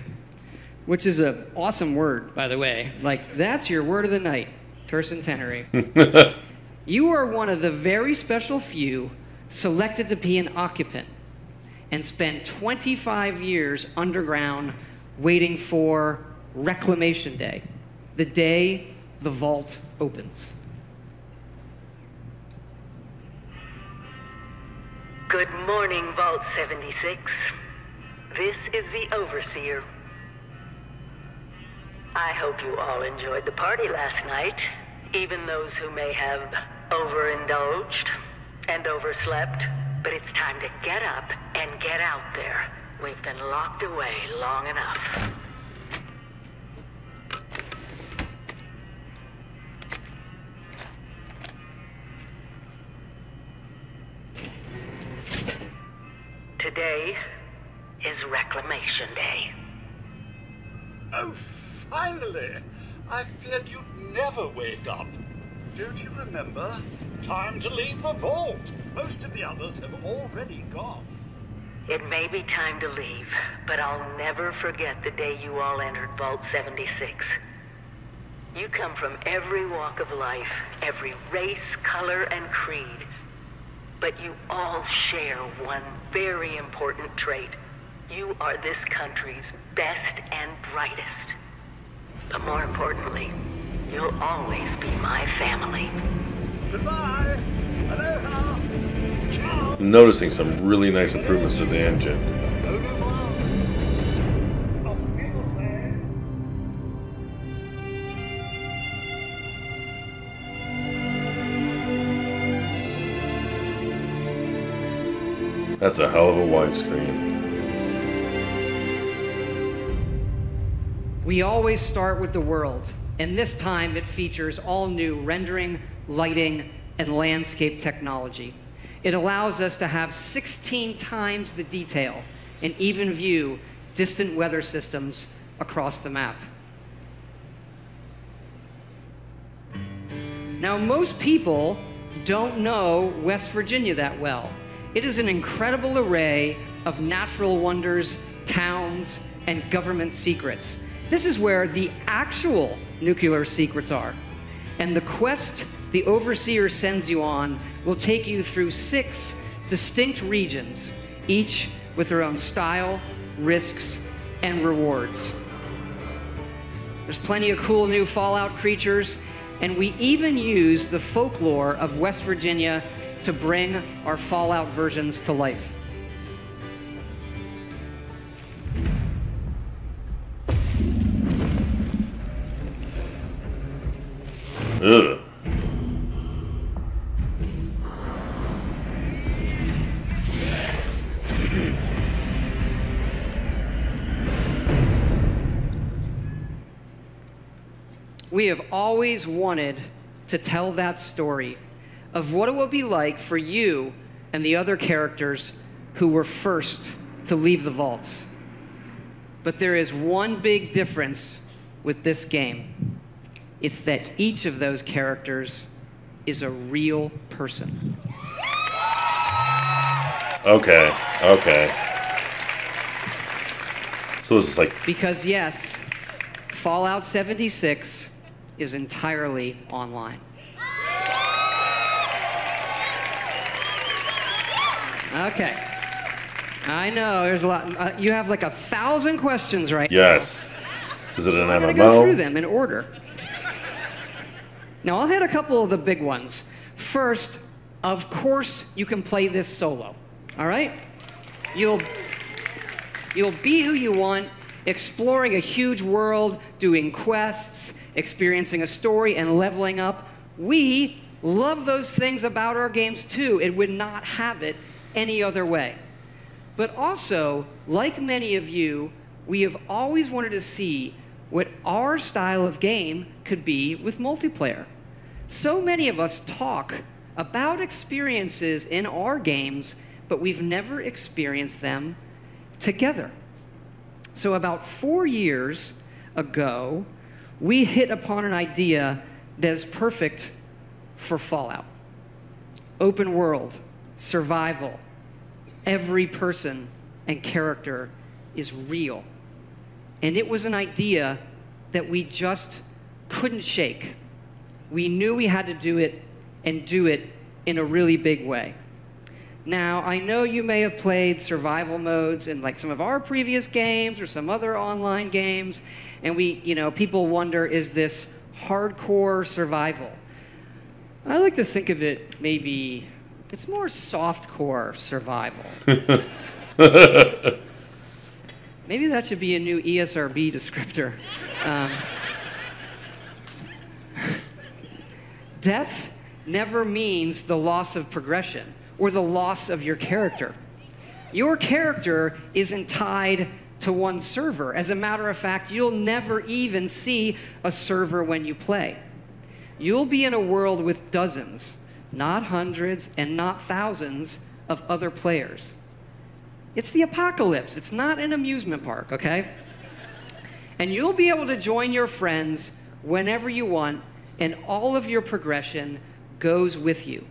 which is an awesome word, by the way. Like, that's your word of the night, tercentenary. You are one of the very special few selected to be an occupant and spend 25 years underground waiting for Reclamation Day, the day the vault opens. Good morning, Vault 76. This is the Overseer. I hope you all enjoyed the party last night, even those who may have overindulged and overslept. But it's time to get up and get out there. We've been locked away long enough. Today is Reclamation Day. Oh, finally! I feared you'd never wake up. Don't you remember? Time to leave the vault. Most of the others have already gone. It may be time to leave, but I'll never forget the day you all entered Vault 76. You come from every walk of life, every race, color, and creed. But you all share one very important trait. You are this country's best and brightest. But more importantly, you'll always be my family. Goodbye! Aloha! Ciao! I'm noticing some really nice improvements to the engine. That's a hell of a widescreen. We always start with the world, and this time it features all new rendering, lighting, and landscape technology. It allows us to have 16 times the detail and even view distant weather systems across the map. Now, most people don't know West Virginia that well. It is an incredible array of natural wonders, towns, and government secrets. This is where the actual nuclear secrets are. And the quest the Overseer sends you on will take you through 6 distinct regions, each with their own style, risks, and rewards. There's plenty of cool new Fallout creatures, and we even use the folklore of West Virginia to bring our Fallout versions to life. Ugh. We have always wanted to tell that story of what it would be like for you and the other characters who were first to leave the vaults. But there is one big difference with this game. It's that each of those characters is a real person. Okay, okay. So this is like... Because yes, Fallout 76 is entirely online. Okay. I know, there's a lot. You have like 1,000 questions right now. Yes. Is it an I'm MMO? going to go through them in order. Now, I'll hit a couple of the big ones. First, of course, you can play this solo. All right? You'll be who you want, exploring a huge world, doing quests, experiencing a story, and leveling up. We love those things about our games, too. It would not have it any other way. But also, like many of you, we have always wanted to see what our style of game could be with multiplayer. So many of us talk about experiences in our games, but we've never experienced them together. So about 4 years ago, we hit upon an idea that is perfect for Fallout. Open world, survival, every person and character is real. And it was an idea that we just couldn't shake. We knew we had to do it and do it in a really big way. Now, I know you may have played survival modes in like some of our previous games or some other online games, and people wonder, is this hardcore survival? I like to think of it maybe, it's more softcore survival. Maybe that should be a new ESRB descriptor. Death never means the loss of progression or the loss of your character. Your character isn't tied to one server. As a matter of fact, you'll never even see a server when you play. You'll be in a world with dozens, not hundreds and not thousands of other players. It's the apocalypse. It's not an amusement park, okay? And you'll be able to join your friends whenever you want, and all of your progression goes with you.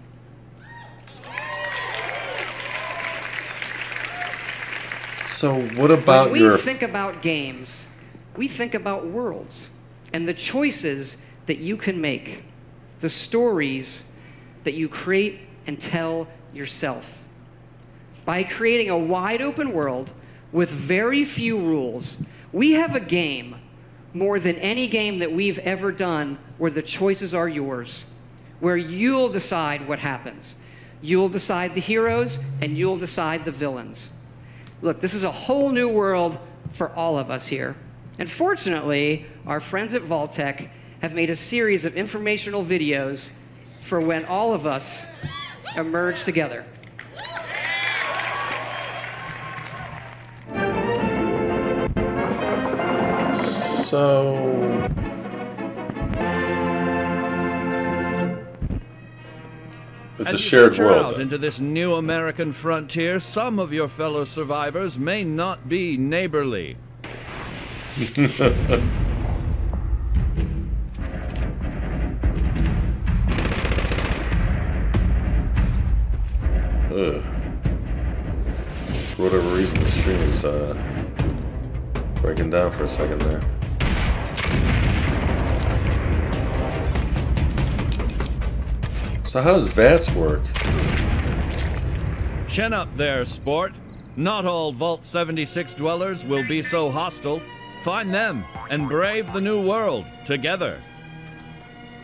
So what about when we think about games, we think about worlds and the choices that you can make, the stories that you create and tell yourself. By creating a wide open world with very few rules, we have a game more than any game that we've ever done where the choices are yours, where you'll decide what happens. You'll decide the heroes and you'll decide the villains. Look, this is a whole new world for all of us here. And fortunately, our friends at Vault-Tec have made a series of informational videos for when all of us emerge together. So... it's a shared world. Out into this new American frontier, some of your fellow survivors may not be neighborly. For whatever reason, the stream is breaking down for a second there. So how does VATS work? Chin up there, sport. Not all Vault 76 dwellers will be so hostile. Find them and brave the new world together.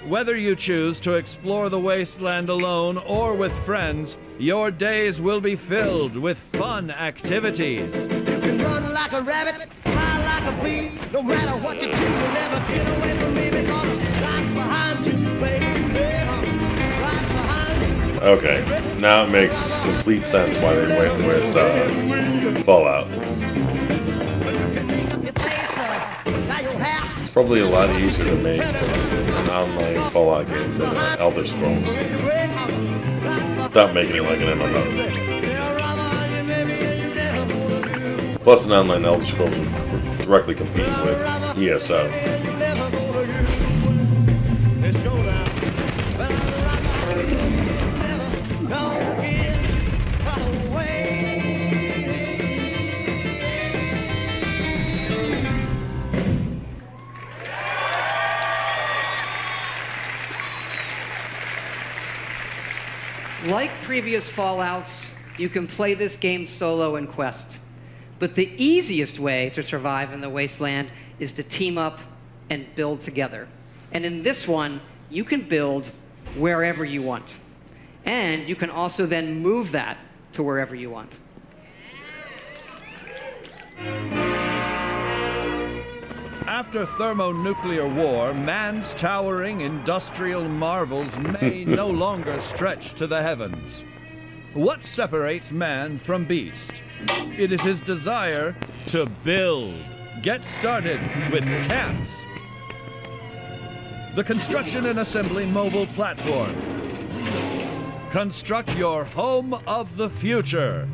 Whether you choose to explore the wasteland alone or with friends, your days will be filled with fun activities. You can run like a rabbit, fly like a bee. No matter what you do, you'll never get away from me because I'm right behind you, baby. Right behind you. Okay, now it makes complete sense why they went with Fallout. It's probably a lot easier to make an online Fallout game than Elder Scrolls, without making it like an MMO. Plus, an online Elder Scrolls would directly compete with ESO. Like previous Fallouts, you can play this game solo in Quest. But the easiest way to survive in the wasteland is to team up and build together. And in this one, you can build wherever you want. And you can also then move that to wherever you want. After thermonuclear war, man's towering industrial marvels may no longer stretch to the heavens. What separates man from beast? It is his desire to build. Get started with camps. The construction and assembly mobile platform. Construct your home of the future.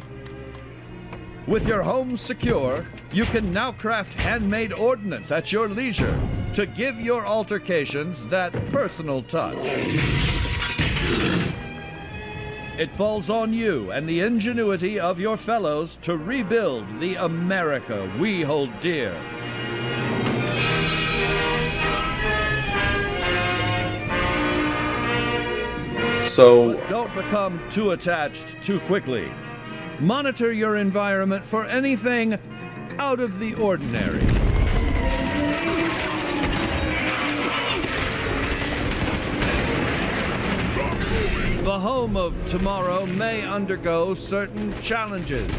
With your home secure, you can now craft handmade ordnance at your leisure to give your altercations that personal touch. It falls on you and the ingenuity of your fellows to rebuild the America we hold dear. So, but don't become too attached too quickly. Monitor your environment for anything out of the ordinary. The home of tomorrow may undergo certain challenges.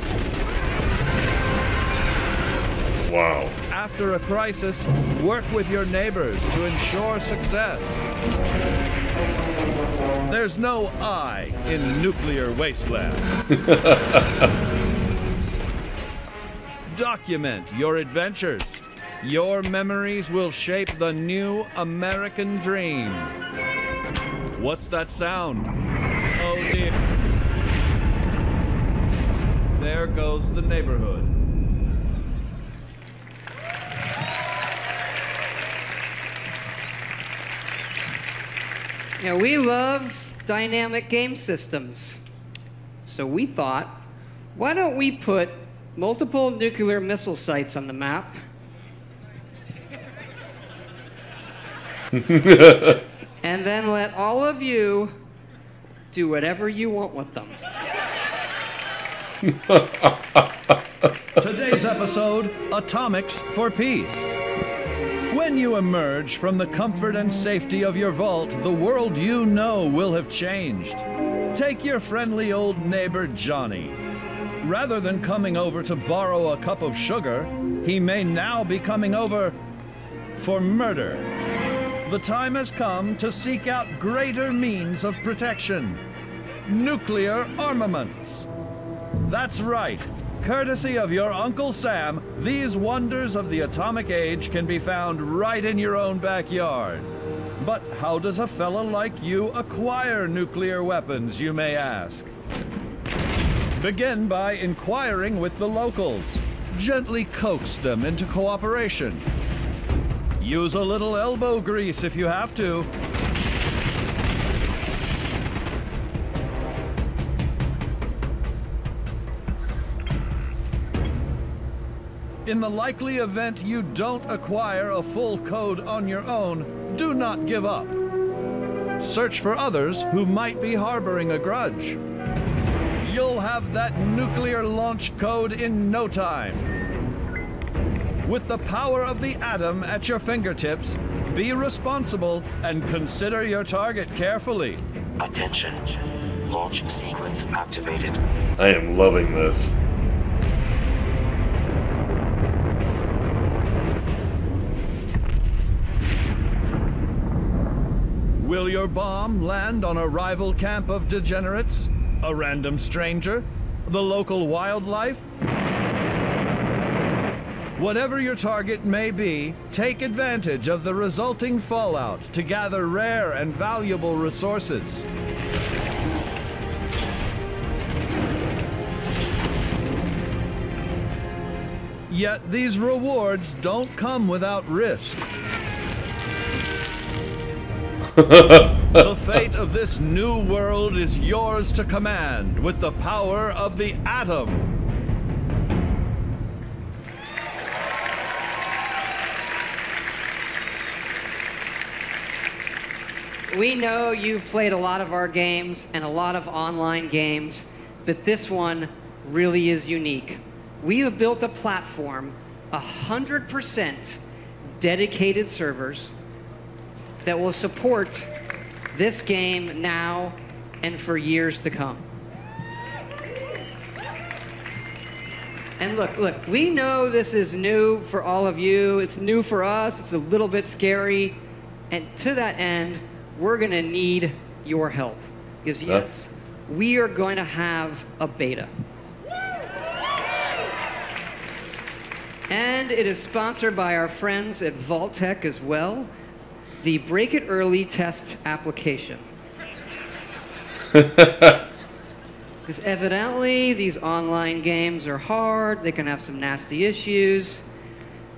Wow. After a crisis, work with your neighbors to ensure success. There's no I in nuclear wasteland. Document your adventures. Your memories will shape the new American dream. What's that sound? Oh dear. There goes the neighborhood. Yeah, we love dynamic game systems. So we thought, why don't we put multiple nuclear missile sites on the map? And then let all of you do whatever you want with them. Today's episode, Atomics for Peace. When you emerge from the comfort and safety of your vault, the world you know will have changed. Take your friendly old neighbor, Johnny. Rather than coming over to borrow a cup of sugar, he may now be coming over for murder. The time has come to seek out greater means of protection. Nuclear armaments. That's right. Courtesy of your Uncle Sam, these wonders of the atomic age can be found right in your own backyard. But how does a fella like you acquire nuclear weapons, you may ask? Begin by inquiring with the locals. Gently coax them into cooperation. Use a little elbow grease if you have to. In the likely event you don't acquire a full code on your own, do not give up. Search for others who might be harboring a grudge. You'll have that nuclear launch code in no time. With the power of the atom at your fingertips, be responsible and consider your target carefully. Attention. Launch sequence activated. I am loving this. Will your bomb land on a rival camp of degenerates? A random stranger? The local wildlife? Whatever your target may be, take advantage of the resulting fallout to gather rare and valuable resources. Yet these rewards don't come without risk. The fate of this new world is yours to command with the power of the atom. We know you've played a lot of our games and a lot of online games, but this one really is unique. We have built a platform, 100% dedicated servers that will support this game now and for years to come. And look, we know this is new for all of you. It's new for us. It's a little bit scary. And to that end, we're going to need your help. Because yes, we are going to have a beta. And it is sponsored by our friends at Vault-Tec as well. The Break It Early test application. Because evidently these online games are hard, they can have some nasty issues.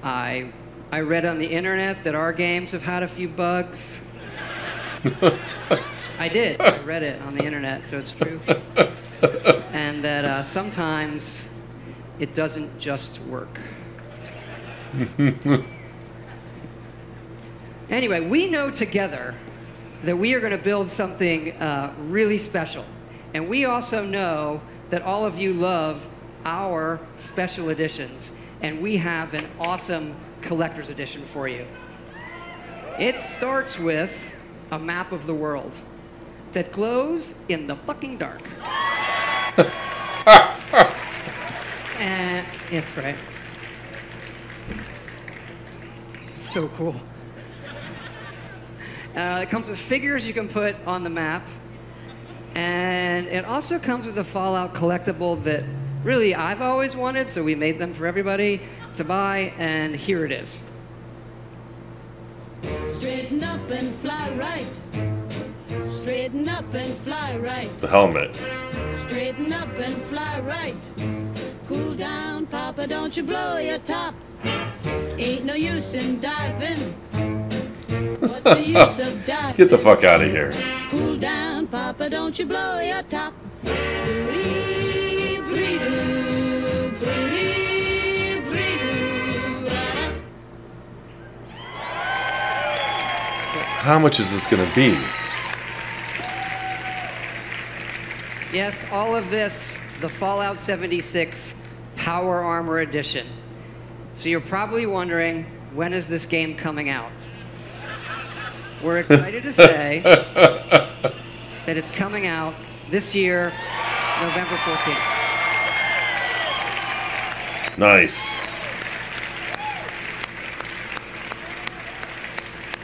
I read on the internet that our games have had a few bugs. I did, I read it on the internet, so it's true. And that sometimes it doesn't just work. Anyway, we know together that we are going to build something really special. And we also know that all of you love our special editions. And we have an awesome collector's edition for you. It starts with a map of the world that glows in the fucking dark. And it's great. So cool. It comes with figures you can put on the map. And it also comes with a Fallout collectible that really I've always wanted, so we made them for everybody to buy, and here it is. Straighten up and fly right. Straighten up and fly right. The helmet. Straighten up and fly right. Cool down, Papa, don't you blow your top. Ain't no use in diving. What's the use of diving? Get the fuck out of here. Cool down, Papa, don't you blow your top. How much is this going to be? Yes, all of this, the Fallout 76 Power Armor Edition. So you're probably wondering, when is this game coming out? We're excited to say that it's coming out this year, November 14th. Nice.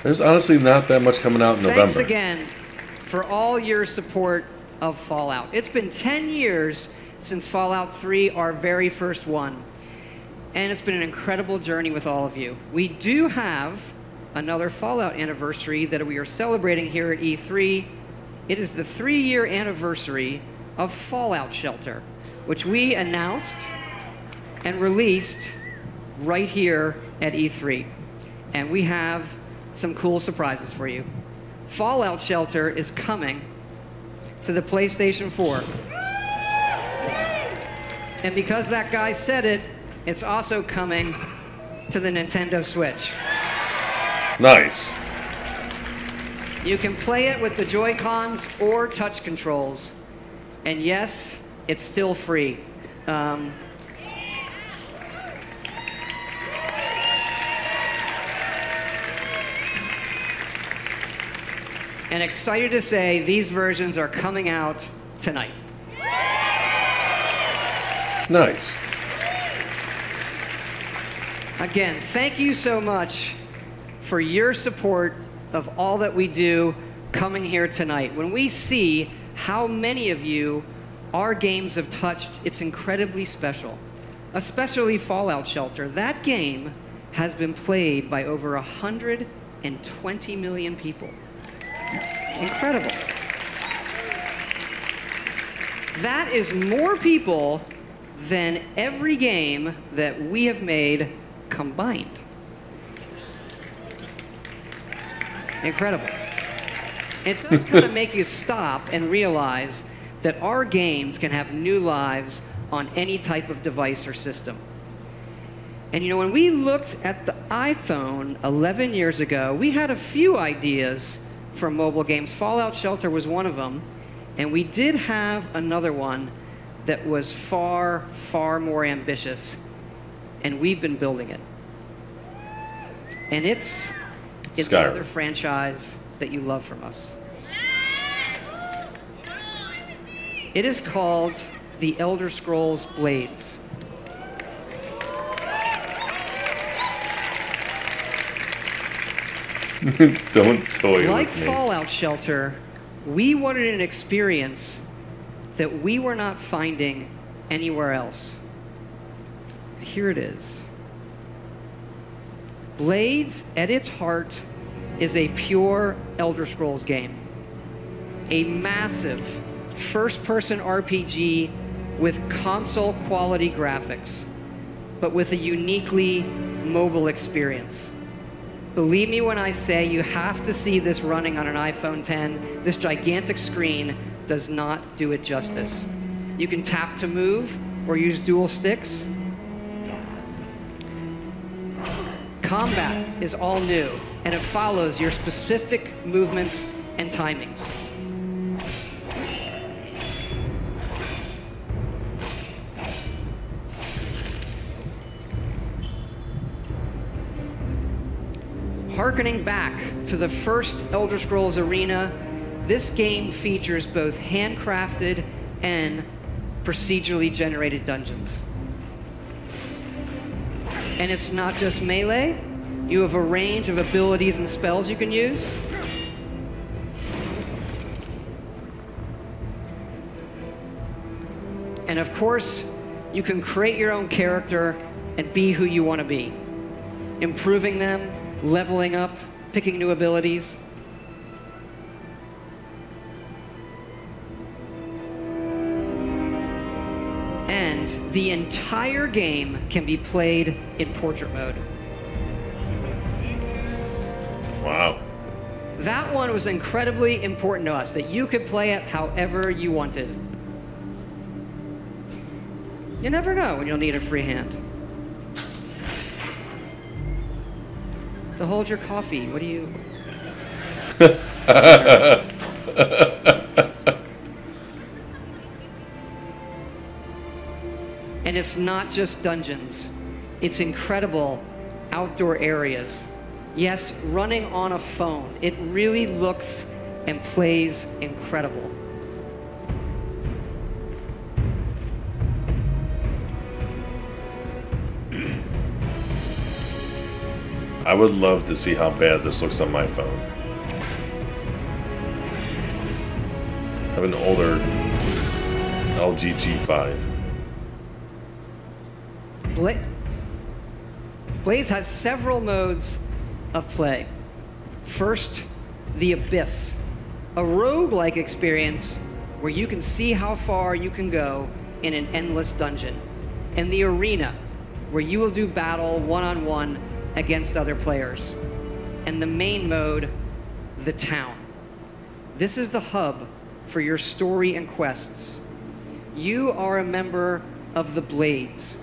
There's honestly not that much coming out in November. Thanks again for all your support of Fallout. It's been 10 years since Fallout 3, our very first one. And it's been an incredible journey with all of you. We do have another Fallout anniversary that we are celebrating here at E3. It is the 3-year anniversary of Fallout Shelter, which we announced and released right here at E3. And we have some cool surprises for you. Fallout Shelter is coming to the PlayStation 4. And because that guy said it, It's also coming to the Nintendo Switch. Nice. You can play it with the Joy-Cons or touch controls. And yes, it's still free. And excited to say these versions are coming out tonight. Nice. Again, thank you so much for your support of all that we do coming here tonight. When we see how many of you our games have touched, it's incredibly special. Especially Fallout Shelter. That game has been played by over 120 million people. Incredible. That is more people than every game that we have made combined. Incredible. It does kind of make you stop and realize that our games can have new lives on any type of device or system. And you know, when we looked at the iPhone 11 years ago, we had a few ideas for mobile games. Fallout Shelter was one of them, and we did have another one that was far, far more ambitious, and we've been building it. And it's the other franchise that you love from us. It is called The Elder Scrolls Blades. Don't toy Like with me. Fallout Shelter, we wanted an experience that we were not finding anywhere else. Here it is. Blades, at its heart, is a pure Elder Scrolls game. A massive first-person RPG with console-quality graphics, but with a uniquely mobile experience. Believe me when I say you have to see this running on an iPhone 10. This gigantic screen does not do it justice. You can tap to move or use dual sticks. Combat is all new, and it follows your specific movements and timings. Harkening back to the first Elder Scrolls Arena, this game features both handcrafted and procedurally generated dungeons. And it's not just melee. You have a range of abilities and spells you can use. And of course, you can create your own character and be who you want to be, improving them, leveling up, picking new abilities. And the entire game can be played in portrait mode. Wow. That one was incredibly important to us, that you could play it however you wanted. You never know when you'll need a free hand. To hold your coffee, what do you... And it's not just dungeons. It's incredible outdoor areas. Yes, running on a phone. It really looks and plays incredible. I would love to see how bad this looks on my phone. I have an older LG G5. Blades has several modes of play. First, the Abyss, a roguelike experience where you can see how far you can go in an endless dungeon. And the Arena, where you will do battle one-on-one against other players. And the main mode, the Town. This is the hub for your story and quests. You are a member of the Blades,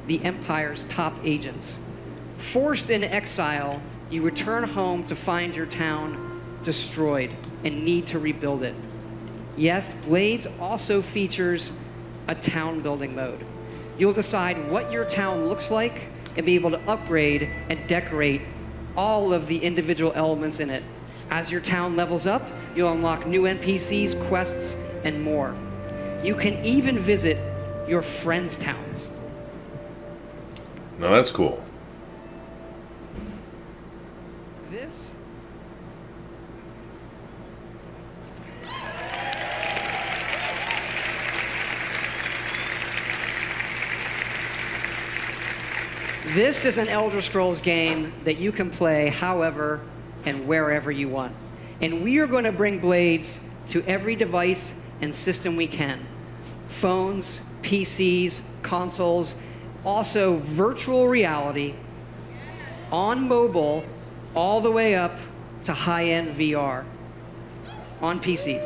the Empire's top agents. Forced in exile, you return home to find your town destroyed and need to rebuild it. Yes, Blades also features a town building mode. You'll decide what your town looks like and be able to upgrade and decorate all of the individual elements in it. As your town levels up, you'll unlock new NPCs, quests, and more. You can even visit your friends' towns. Now that's cool. This is an Elder Scrolls game that you can play however and wherever you want. And we are going to bring Blades to every device and system we can. Phones, PCs, consoles, also virtual reality, on mobile, all the way up to high-end VR on PCs.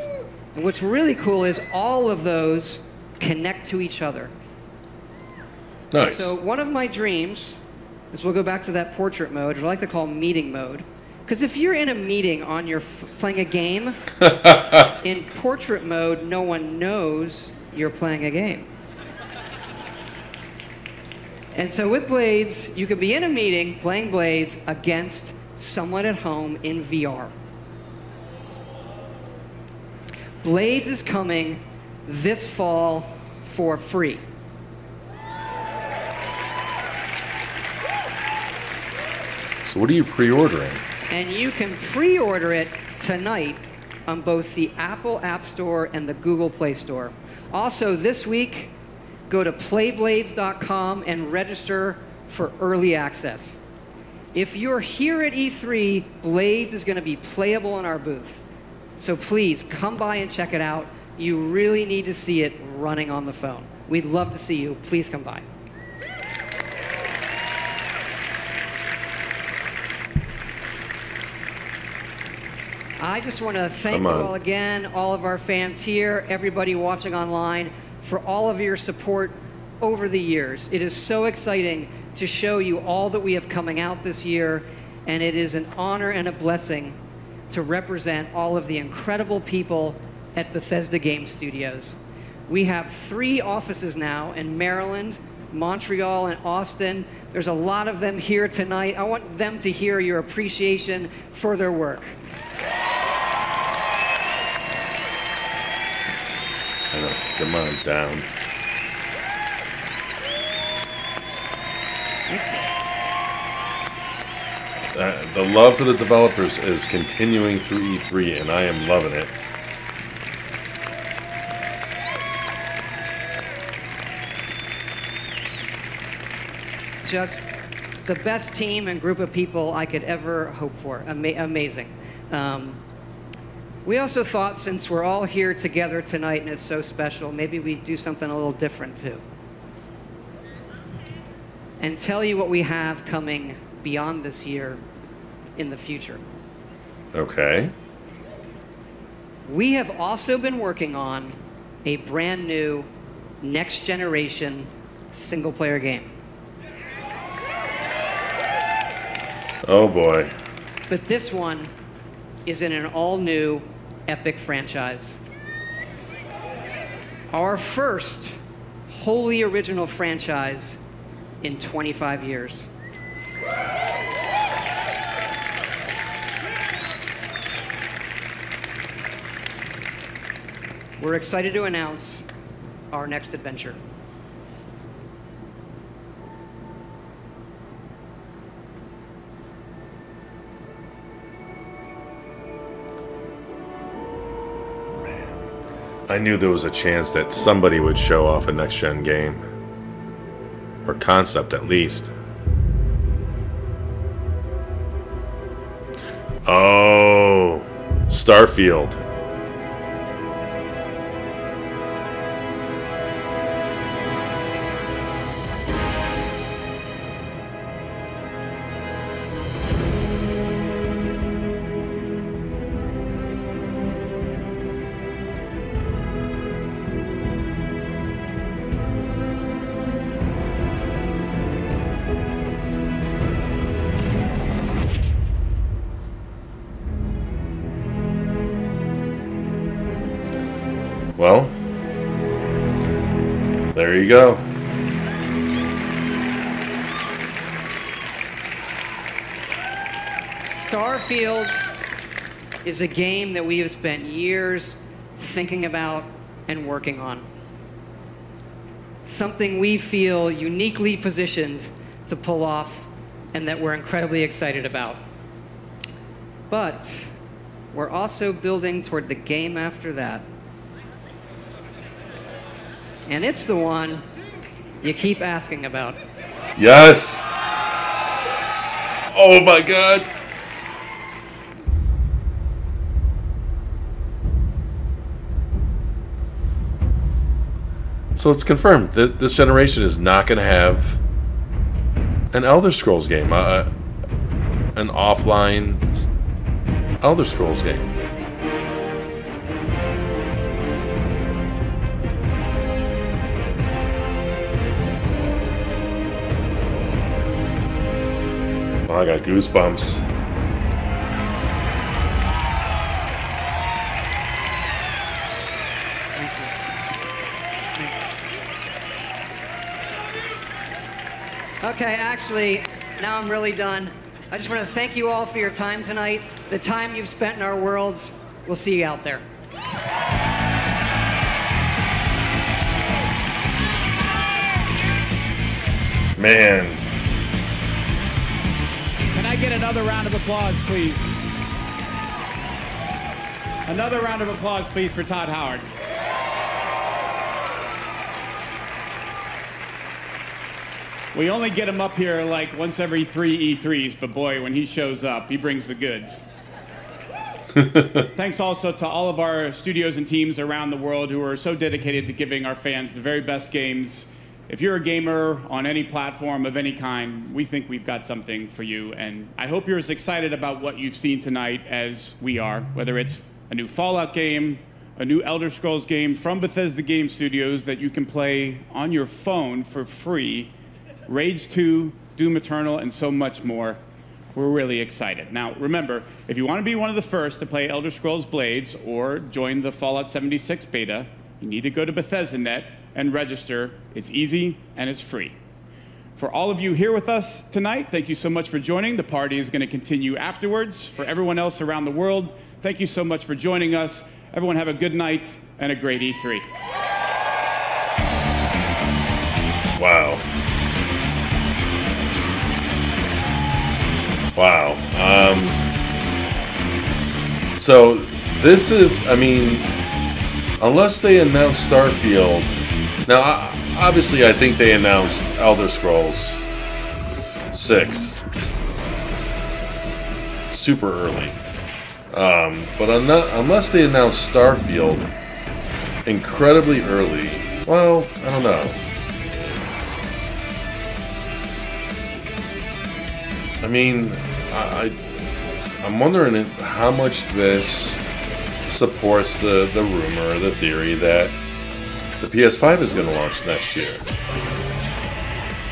And what's really cool is all of those connect to each other. Nice. So one of my dreams is we'll go back to that portrait mode, which I like to call meeting mode. Because if you're in a meeting on your playing a game, in portrait mode, no one knows you're playing a game. And so with Blades, you could be in a meeting playing Blades against someone at home in VR. Blades is coming this fall for free. So what are you pre-ordering? And you can pre-order it tonight on both the Apple App Store and the Google Play Store. Also, this week, go to playblades.com and register for early access. If you're here at E3, Blades is going to be playable in our booth. So please, come by and check it out. You really need to see it running on the phone. We'd love to see you. Please come by. I just want to thank you all again, all of our fans here, everybody watching online, for all of your support over the years. It is so exciting to show you all that we have coming out this year, and it is an honor and a blessing to represent all of the incredible people at Bethesda Game Studios. We have 3 offices now in Maryland, Montreal, and Austin. There's a lot of them here tonight. I want them to hear your appreciation for their work. Come on down. The love for the developers is continuing through E3, and I am loving it. Just the best team and group of people I could ever hope for. Amazing. We also thought, since we're all here together tonight and it's so special, maybe we'd do something a little different too. And tell you what we have coming beyond this year in the future. Okay. We have also been working on a brand new next generation single player game. Oh boy. But this one is in an all new epic franchise. Our first wholly original franchise in 25 years. We're excited to announce our next adventure. I knew there was a chance that somebody would show off a next-gen game. Or concept, at least. Oh, Starfield. Well, there you go. Starfield is a game that we have spent years thinking about and working on. Something we feel uniquely positioned to pull off and that we're incredibly excited about. But we're also building toward the game after that. And it's the one you keep asking about. Yes! Oh my god! So it's confirmed that this generation is not going to have an Elder Scrolls game, an offline Elder Scrolls game. Oh, I got goosebumps. Okay, actually, now I'm really done. I just want to thank you all for your time tonight, the time you've spent in our worlds. We'll see you out there. Man. Can I get another round of applause, please? Another round of applause, please, for Todd Howard. We only get him up here like once every 3 E3s, but boy, when he shows up, he brings the goods. Thanks also to all of our studios and teams around the world who are so dedicated to giving our fans the very best games. If you're a gamer on any platform of any kind, we think we've got something for you. And I hope you're as excited about what you've seen tonight as we are, whether it's a new Fallout game, a new Elder Scrolls game from Bethesda Game Studios that you can play on your phone for free, Rage 2, Doom Eternal, and so much more. We're really excited. Now, remember, if you want to be one of the first to play Elder Scrolls Blades or join the Fallout 76 beta, you need to go to Bethesda.net and register. It's easy and it's free. For all of you here with us tonight, thank you so much for joining. The party is going to continue afterwards. For everyone else around the world, thank you so much for joining us. Everyone have a good night and a great E3. Wow. Wow. So this is, I mean, unless they announce Starfield. Now, obviously, I think they announced Elder Scrolls 6 super early. But unless they announce Starfield incredibly early, well, I don't know. I mean, I'm wondering how much this supports the rumor or the theory that the PS5 is going to launch next year.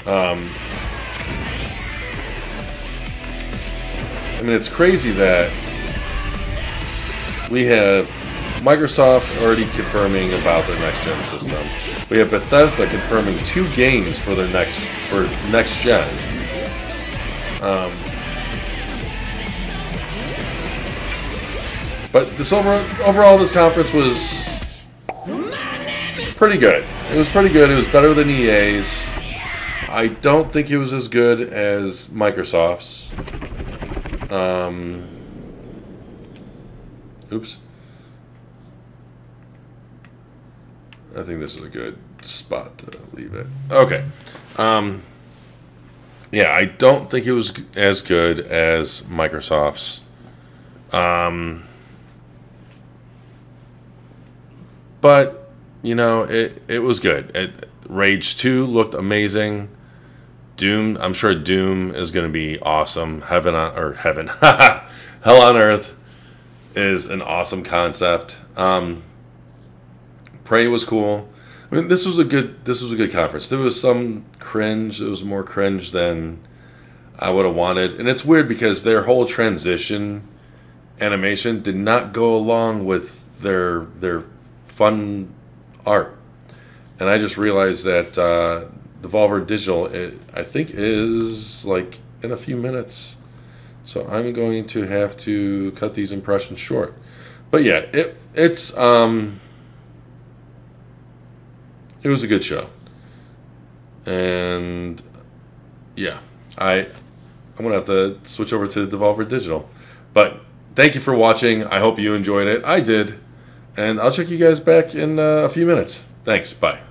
I mean, it's crazy that we have Microsoft already confirming about their next-gen system. We have Bethesda confirming 2 games for their next-gen. But this overall, this conference was pretty good. It was pretty good. It was better than EA's. I don't think it was as good as Microsoft's. Oops. I think this is a good spot to leave it. Okay. Yeah, I don't think it was as good as Microsoft's. But, you know, it was good. Rage 2 looked amazing. Doom, I'm sure Doom is going to be awesome. Hell on Earth is an awesome concept. Prey was cool. I mean, this was a good conference. There was some cringe. It was more cringe than I would have wanted. And it's weird because their whole transition animation did not go along with their fun art. And I just realized that Devolver Digital, I think, is like in a few minutes. So I'm going to have to cut these impressions short. But yeah, it was a good show. And yeah, I'm going to have to switch over to Devolver Digital. But thank you for watching. I hope you enjoyed it. I did. And I'll check you guys back in a few minutes. Thanks. Bye.